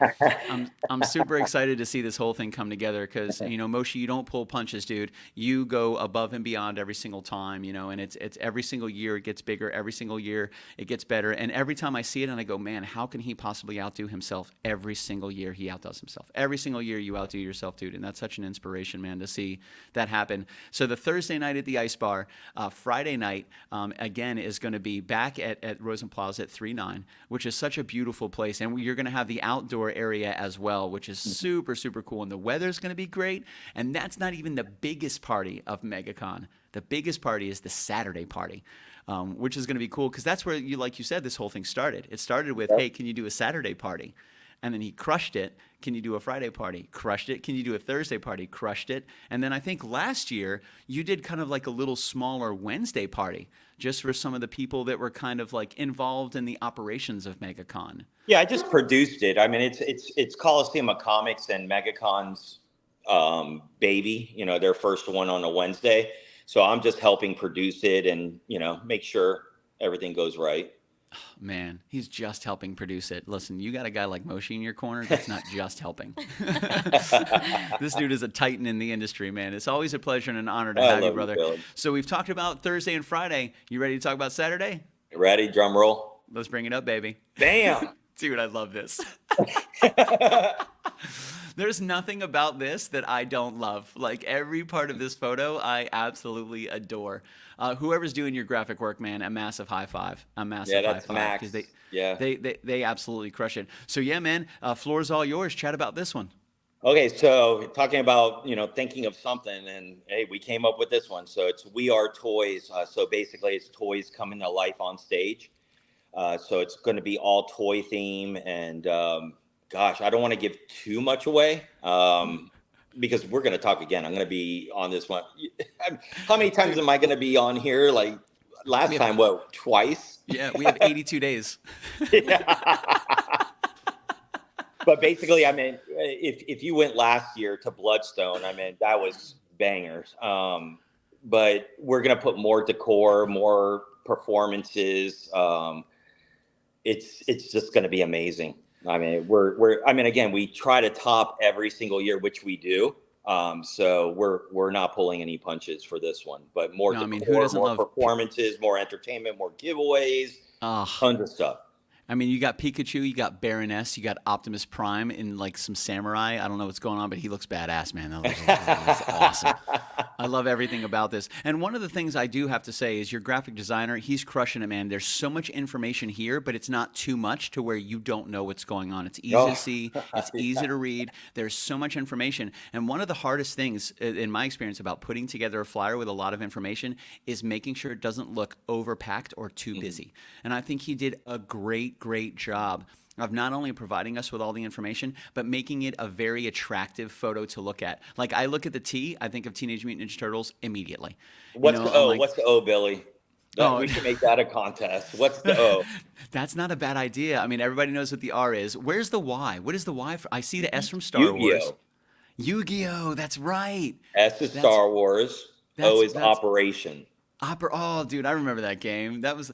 I'm super excited to see this whole thing come together because, Moshe, you don't pull punches, dude. You go above and beyond every single time, and it's every single year it gets bigger. Every single year it gets better. And every time I see it and I go, man, how can he possibly outdo himself? Every single year he outdoes himself. Every single year you outdo yourself, dude. And that's such an inspiration, man, to see that happen. So the Thursday night at the Ice Bar, Friday night, again, is going to be back at Rosenplaza at 3-9, which is such a beautiful place. And you're going to have the outdoor area as well, which is super, super cool. And the weather's going to be great. And that's not even the biggest party of MegaCon. The biggest party is the Saturday party, which is going to be cool because that's where, like you said, this whole thing started. It started with, hey, can you do a Saturday party? And then he crushed it. Can you do a Friday party? Crushed it. Can you do a Thursday party? Crushed it. And then I think last year you did kind of like a little smaller Wednesday party just for some of the people that were kind of like involved in the operations of MegaCon. Yeah, I just produced it. I mean, it's Coliseum of Comics and MegaCon's baby, their first one on a Wednesday. So I'm just helping produce it and, make sure everything goes right. Man, he's just helping produce it. Listen, you got a guy like Moshe in your corner that's not just helping. This dude is a titan in the industry, man. It's always a pleasure and an honor to have you, brother. So we've talked about Thursday and Friday. You ready to talk about Saturday? Ready? Drum roll. Let's bring it up, baby. Bam! Dude, I love this. There's nothing about this that I don't love. Like every part of this photo, I absolutely adore. Whoever's doing your graphic work, man, a massive high five. A massive high five. Max. They absolutely crush it. So yeah, man, floor's all yours. Chat about this one. Okay, so talking about, thinking of something, and hey, we came up with this one. So it's We Are Toys. So basically it's toys coming to life on stage. So it's going to be all toy theme and gosh, I don't want to give too much away because we're going to talk again. I'm going to be on this one. How many times am I going to be on here? Like last time, twice? Yeah, we have 82 days. But basically, I mean, if you went last year to Bloodstone, I mean, that was bangers. But we're going to put more decor, more performances. It's just going to be amazing. I mean, again, we try to top every single year, which we do. So we're not pulling any punches for this one, but more decor, more performances, more entertainment, more giveaways, tons of stuff. I mean, you got Pikachu, you got Baroness, you got Optimus Prime in like some samurai. I don't know what's going on, but he looks badass, man. That looks awesome. I love everything about this. And one of the things I do have to say is your graphic designer, he's crushing it, man. There's so much information here, but it's not too much to where you don't know what's going on. It's easy to see. It's easy to read. There's so much information. And one of the hardest things, in my experience, about putting together a flyer with a lot of information is making sure it doesn't look overpacked or too busy. And I think he did a great job of not only providing us with all the information, but making it a very attractive photo to look at. Like I look at the T, I think of Teenage Mutant Ninja Turtles immediately. What's the O? What's the O, Billy? We should make that a contest. What's the O? That's not a bad idea. I mean, everybody knows what the R is. Where's the Y? What is the Y for? I see the S from Star Wars. Yu-Gi-Oh! That's right. S is Star Wars. O is Operation. Oh, dude, I remember that game. That was,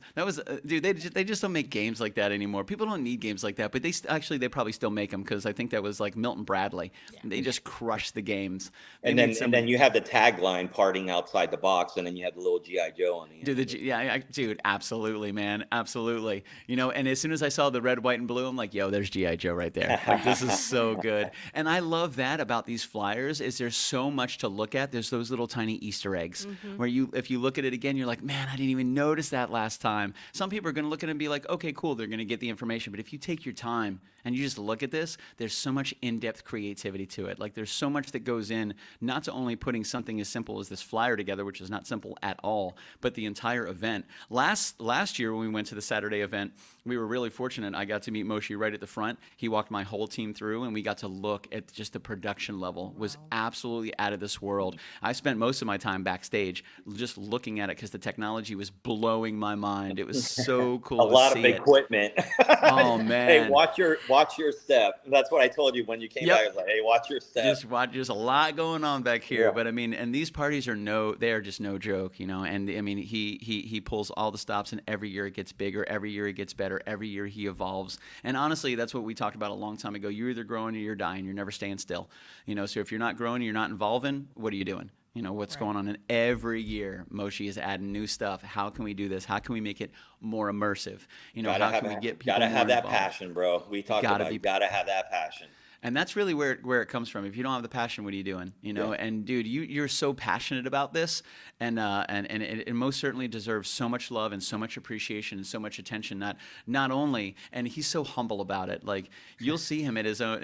dude. They just don't make games like that anymore. People don't need games like that, but they probably still make them because I think that was like Milton Bradley. Yeah. They just crushed the games. And then you have the tagline "Parting outside the box," and then you have the little GI Joe on the end. Dude, absolutely, man, absolutely. And as soon as I saw the red, white, and blue, I'm like, yo, there's GI Joe right there. Like, this is so good. And I love that about these flyers is there's so much to look at. There's those little tiny Easter eggs where if you look at it again, you're like, man, I didn't even notice that last time. Some people are going to look at it and be like, okay, cool, they're going to get the information. But if you take your time and you just look at this, there's so much in-depth creativity to it. Like there's so much that goes in, not to only putting something as simple as this flyer together, which is not simple at all, but the entire event. Last year when we went to the Saturday event, we were really fortunate. I got to meet Moshe right at the front. He walked my whole team through, and we got to look at just the production level. Was absolutely out of this world. I spent most of my time backstage just looking at it because the technology was blowing my mind. It was so cool A to lot see of it. equipment. Oh Hey, man. watch your step. That's what I told you when you came Yep. back. I was like, hey, watch your step. Just watch. There's a lot going on back here, Yeah. but I mean, and these parties they are just no joke, you know. And I mean, he pulls all the stops, and every year it gets bigger, every year it gets better, every year he evolves. And honestly, that's what we talked about a long time ago. You're either growing or you're dying. You're never staying still, you know. So if you're not growing, you're not evolving. What are you doing? You know what's Right. going on. And every year, Moshi is adding new stuff. How can we do this? How can we make it more immersive? You know, how can we get people Gotta more have that involved? passion, bro. We talked Gotta about be you gotta have that passion. And that's really where it comes from. If you don't have the passion, what are you doing? You know, Yeah. and dude, you're so passionate about this, and it most certainly deserves so much love and so much appreciation and so much attention. Not only, and he's so humble about it. Like you'll see him at his own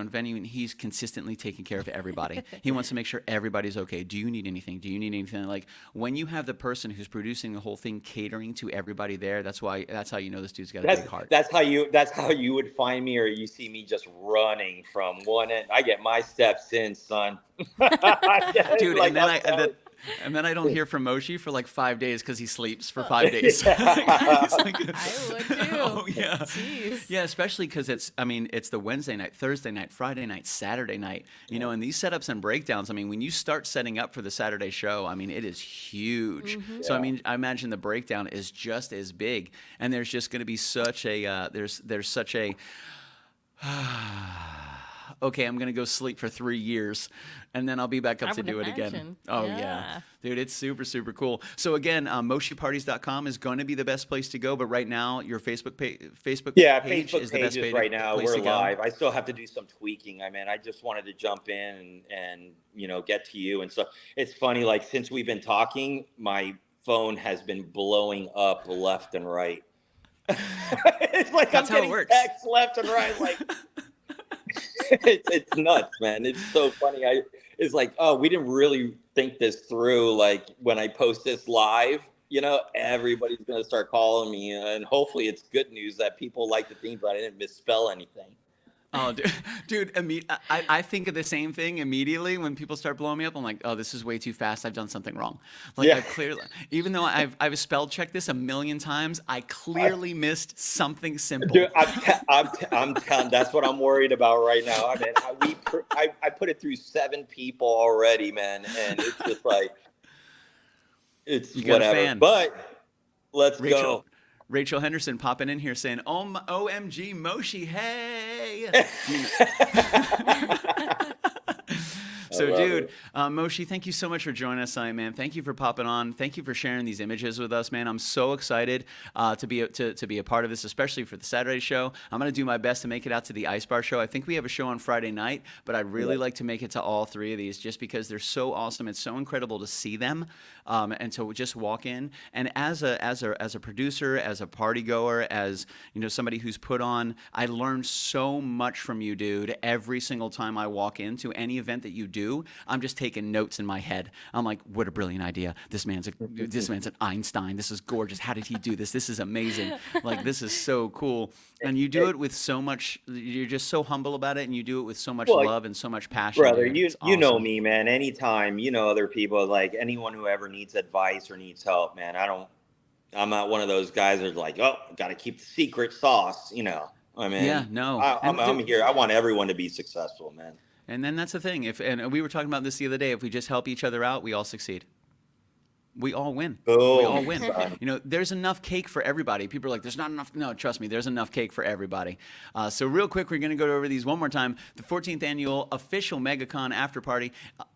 venue, and he's consistently taking care of everybody. He wants to make sure everybody's okay. Do you need anything? Do you need anything? Like when you have the person who's producing the whole thing, catering to everybody there. That's how you know this dude's got a big heart. That's how you would find me, or you see me just running from one end. I get my steps in, son. Dude, Like, and then I don't hear from Moshi for like 5 days because he sleeps for 5 days. Yeah. It's like- I would too. Oh yeah, Jeez. yeah. Especially because it's the Wednesday night, Thursday night, Friday night, Saturday night. You know, and these setups and breakdowns. I mean, when you start setting up for the Saturday show, I mean, it is huge. So I mean, I imagine the breakdown is just as big, and there's just going to be such a there's such a okay, I'm going to go sleep for 3 years and then I'll be back up I to would do it again. imagine. Oh, Yeah. yeah. Dude, it's super, super cool. So, again, MoshiParties.com is going to be the best place to go. But right now, your Facebook page Yeah, is the Facebook best pages right now. place We're to go. live. I still have to do some tweaking. I mean, I just wanted to jump in and get to you and stuff. It's funny, like since we've been talking, my phone has been blowing up left and right. It's like That's I'm how it getting works. texts left and right. Like it's nuts, man. It's so funny. It's like, oh, we didn't really think this through. Like when I post this live, everybody's gonna start calling me, and hopefully it's good news that people like the theme, but I didn't misspell anything. Oh, dude, I think of the same thing immediately when people start blowing me up. I'm like, oh, this is way too fast. I've done something wrong. Like Yeah. I've clearly, even though I've spell checked this a million times, I clearly missed something simple. Dude, I'm telling. That's what I'm worried about right now. I mean, I put it through 7 people already, man, and it's just like it's You got a whatever. fan. But let's go. Rachel Henderson popping in here saying, OMG Moshi, hey. So, love dude, it. Moshi, thank you so much for joining us tonight, man. Thank you for popping on. Thank you for sharing these images with us, man. I'm so excited to be a part of this, especially for the Saturday show. I'm going to do my best to make it out to the Ice Bar show. I think we have a show on Friday night, but I'd really like to make it to all 3 of these just because they're so awesome. It's so incredible to see them and to just walk in. And as a producer, as a party goer, as somebody who's put on, I learned so much from you, dude. Every single time I walk into any event that you do, I'm just taking notes in my head. I'm like, what a brilliant idea. This man's an Einstein. This is gorgeous. How did he do this? This is amazing. Like, this is so cool. And you do it with so much, you're just so humble about it, and you do it with so much love and so much passion. Brother, dude. you It's know awesome. me, man. Anytime, other people, like anyone who ever needs advice or needs help, man, I'm not one of those guys that's like, oh, got to keep the secret sauce, I mean, Yeah, no. I'm here. I want everyone to be successful, man. And then that's the thing. And we were talking about this the other day. If we just help each other out, we all succeed. We all win. Boom, We all win. son. There's enough cake for everybody. People are like, there's not enough. No, trust me, there's enough cake for everybody. So real quick, we're going to go over these one more time. The 14th annual official MegaCon after party.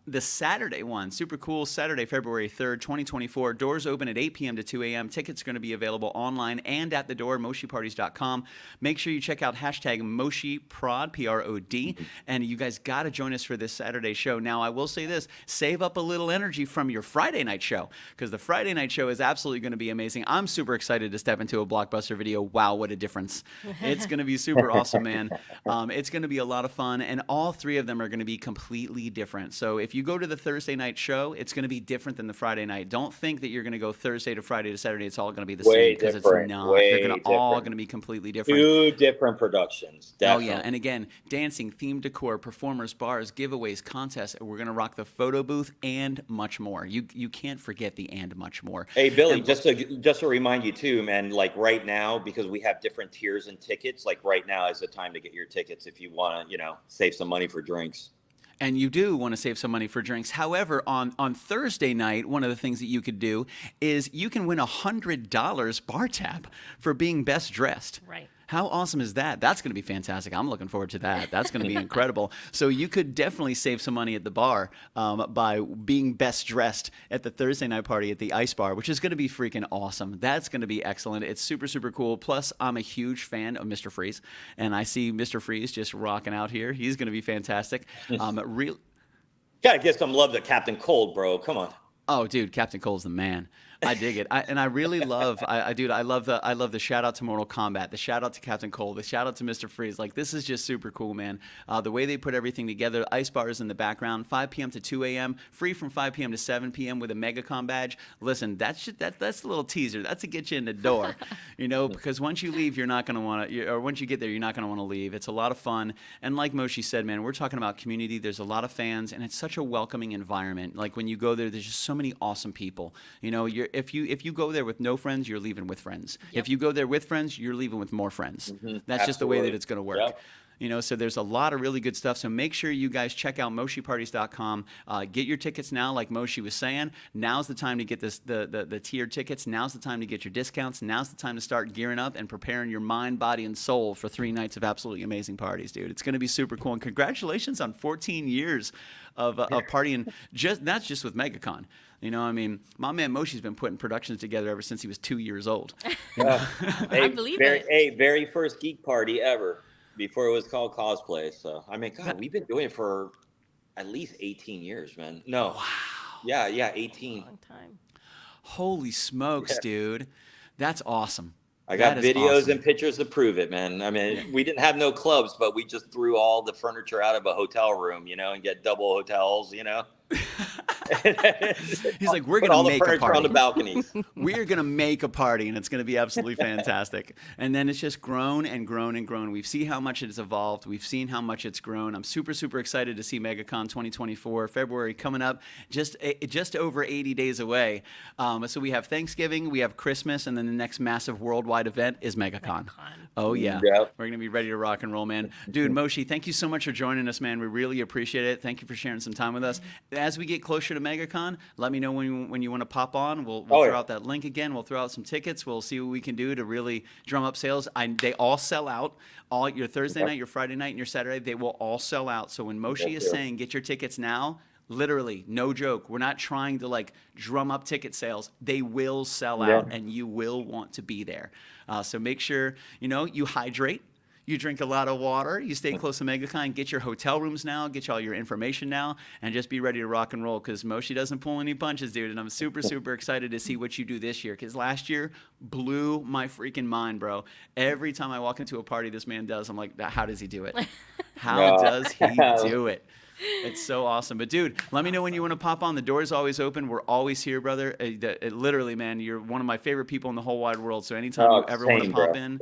The Saturday one, super cool, Saturday, February 3rd, 2024. Doors open at 8 p.m. to 2 a.m. Tickets are going to be available online and at the door, MoshiParties.com. Make sure you check out hashtag MoshiProd, P-R-O-D. And you guys got to join us for this Saturday show. Now, I will say this, save up a little energy from your Friday night show, because the Friday night show is absolutely going to be amazing. I'm super excited to step into a Blockbuster video. Wow, what a difference. It's going to be super awesome, man. It's going to be a lot of fun, and all 3 of them are going to be completely different. So if you go to the Thursday night show, it's going to be different than the Friday night. Don't think that you're going to go Thursday to Friday to Saturday. It's all going to be the Way same, because it's different, not. way They're going to all different. going to be completely different. 2 different productions. Oh, Definitely. yeah. And again, dancing, themed decor, performers, bars, giveaways, contests. We're going to rock the photo booth and much more. You can't forget the and much more. Hey, Billy, And just to remind you too, man, like right now, because we have different tiers and tickets, like right now is the time to get your tickets if you want to, save some money for drinks. And you do want to save some money for drinks. However, on Thursday night, one of the things that you could do is you can win $100 bar tab for being best dressed. Right. How awesome is that? That's going to be fantastic. I'm looking forward to that. That's going to be incredible. So you could definitely save some money at the bar by being best dressed at the Thursday night party at the Ice Bar, which is going to be freaking awesome. That's going to be excellent. It's super, super cool. Plus, I'm a huge fan of Mr. Freeze, and I see Mr. Freeze just rocking out here. He's going to be fantastic. Gotta give some love to Captain Cold, bro. Come on. Oh, dude, Captain Cole's the man. I dig it. I really love, I love the shout out to Mortal Kombat, the shout out to Captain Cole, the shout out to Mr. Freeze. Like, this is just super cool, man. The way they put everything together, Ice Bar is in the background, 5 p.m. to 2 a.m., free from 5 p.m. to 7 p.m. with a MegaCon badge. Listen, that's a little teaser. That's to get you in the door, because once you leave, you're not going to want to, or once you get there, you're not going to want to leave. It's a lot of fun. And like Moshi said, man, we're talking about community. There's a lot of fans, and it's such a welcoming environment. Like, when you go there, there's just so many awesome people. If you go there with no friends, you're leaving with friends. Yep. If you go there with friends, you're leaving with more friends. Mm-hmm. That's just the way that Absolutely. it's going to work. Yep. So there's a lot of really good stuff. So make sure you guys check out MoshiParties.com. Get your tickets now, like Moshi was saying. Now's the time to get the tiered tickets. Now's the time to get your discounts. Now's the time to start gearing up and preparing your mind, body, and soul for 3 nights of absolutely amazing parties, dude. It's going to be super cool. And congratulations on 14 years of partying. That's just with MegaCon. My man Moshi's been putting productions together ever since he was 2 years old. I believe it. Very first geek party ever, before it was called cosplay. So, God, we've been doing it for at least 18 years, man. No. Wow. Yeah, 18. Long time. Holy smokes, dude. That's awesome. I got That is videos awesome. and pictures to prove it, man. We didn't have no clubs, but we just threw all the furniture out of a hotel room, and get double hotels, He's like, we're Put going all to the make a furniture on the party. balconies. We're going to make a party, and it's going to be absolutely fantastic. And then it's just grown and grown and grown. We've seen how much it has evolved. We've seen how much it's grown. I'm super, super excited to see MegaCon 2024, February coming up, just over 80 days away. So we have Thanksgiving, we have Christmas, and then the next massive worldwide event is MegaCon. Oh, yeah. Yep. We're going to be ready to rock and roll, man. Dude, Moshi, thank you so much for joining us, man. We really appreciate it. Thank you for sharing some time with us. As we get closer to MegaCon, let me know when you want to pop on. We'll throw out that link again. We'll throw out some tickets. We'll see what we can do to really drum up sales. They all sell out. All your Thursday night, your Friday night, and your Saturday, they will all sell out. So when Moshi is saying get your tickets now, literally, no joke. We're not trying to drum up ticket sales. They will sell out, and you will want to be there. So make sure you hydrate. You drink a lot of water. You stay close to MegaCon. Get your hotel rooms now. Get all your information now, and just be ready to rock and roll. Because Moshi doesn't pull any punches, dude. And I'm super, super excited to see what you do this year. Because last year blew my freaking mind, bro. Every time I walk into a party, this man does. I'm like, how does he do it? How does he do it? It's so awesome. But, dude, let me know when you want to pop on. The door's always open. We're always here, brother. Literally, man, you're one of my favorite people in the whole wide world. So anytime you ever want to pop in,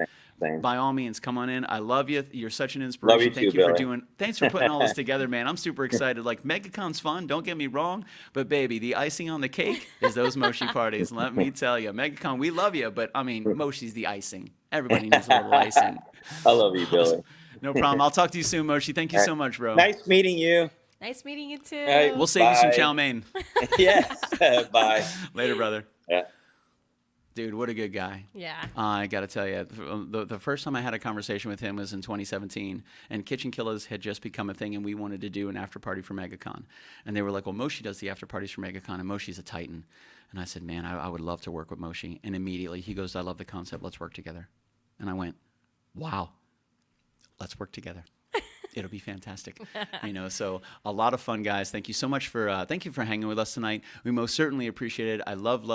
by all means, come on in. I love you. You're such an inspiration. Love you too, Thanks for putting all this together, man. I'm super excited. MegaCon's fun. Don't get me wrong. But, baby, the icing on the cake is those Moshi parties. Let me tell you. MegaCon, we love you. But, Moshi's the icing. Everybody needs a little icing. I love you, Billy. No problem. I'll talk to you soon, Moshi. Thank you so much, bro. Nice meeting you. Nice meeting you too. We'll save you some chow mein. Yes. Bye. Later, brother. Yeah. Dude, what a good guy. Yeah. I got to tell you, the first time I had a conversation with him was in 2017, and KitchenKillaz had just become a thing, and we wanted to do an after party for MegaCon. And they were like, well, Moshi does the after parties for MegaCon, and Moshi's a titan. And I said, man, I would love to work with Moshi. And immediately he goes, I love the concept. Let's work together. And I went, wow, let's work together. It'll be fantastic. So a lot of fun, guys. Thank you so much thank you for hanging with us tonight. We most certainly appreciate it. I love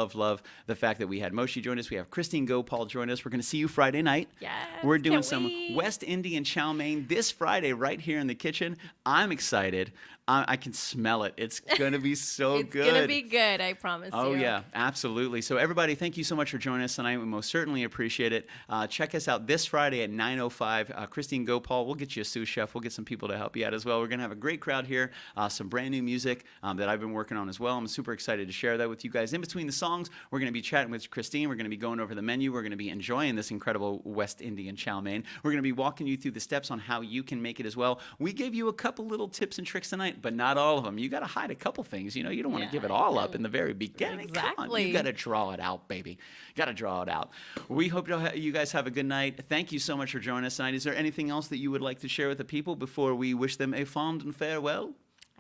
the fact that we had Moshi join us. We have Christine Gopaul join us. We're going to see you Friday night. Yes, We're doing can't some wait. West Indian chow mein this Friday right here in the kitchen. I'm excited. I can smell it. It's going to be so It's good. gonna be good, I promise Oh, you. yeah, absolutely. So, everybody, thank you so much for joining us tonight. We most certainly appreciate it. Check us out this Friday at 9:05. Christine Gopaul, we'll get you a sous chef. We'll get some people to help you out as well. We're going to have a great crowd here, some brand new music that I've been working on as well. I'm super excited to share that with you guys. In between the songs, we're going to be chatting with Christine. We're going to be going over the menu. We're going to be enjoying this incredible West Indian chow mein. We're going to be walking you through the steps on how you can make it as well. We gave you a couple little tips and tricks tonight, but not all of them. You got to hide a couple things. You know, you don't want to give it all up in the very beginning. Come on, you Exactly. got to draw it out, baby. Got to draw it out. We hope you guys have a good night. Thank you so much for joining us tonight. Is there anything else that you would like to share with the people before we wish them a fond and farewell?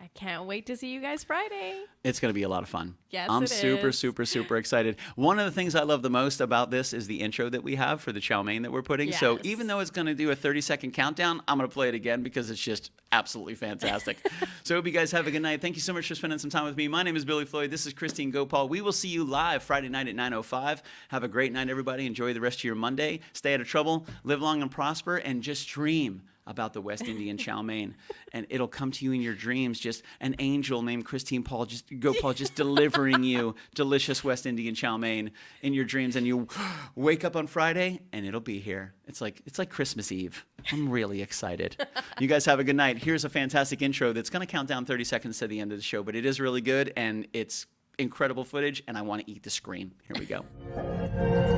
I can't wait to see you guys Friday. It's going to be a lot of fun. Yes, I'm it super, is. super excited. One of the things I love the most about this is the intro that we have for the chow mein that we're putting. So Yes. even though it's going to do a 30-second countdown, I'm going to play it again because it's just absolutely fantastic. So I hope you guys have a good night. Thank you so much for spending some time with me. My name is Billy Floyd. This is Christine Gopaul. We will see you live Friday night at 9:05. Have a great night, everybody. Enjoy the rest of your Monday. Stay out of trouble. Live long and prosper. And just dream about the West Indian chow mein, and it'll come to you in your dreams. Just an angel named Christine Gopaul, just delivering you delicious West Indian chow mein in your dreams, and you wake up on Friday, and it'll be here. It's like Christmas Eve. I'm really excited. You guys have a good night. Here's a fantastic intro that's going to count down 30 seconds to the end of the show, but it is really good, and it's incredible footage, and I want to eat the screen. Here we go.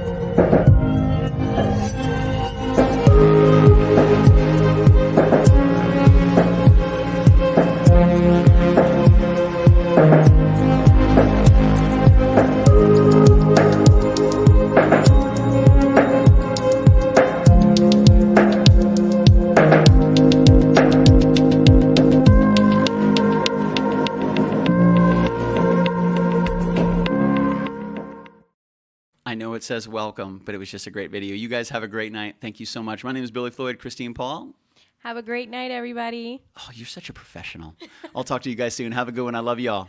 I know it says welcome, but it was just a great video. You guys have a great night. Thank you so much. My name is Billy Floyd. Christine Paul. Have a great night, everybody. Oh, you're such a professional. I'll talk to you guys soon. Have a good one. I love y'all.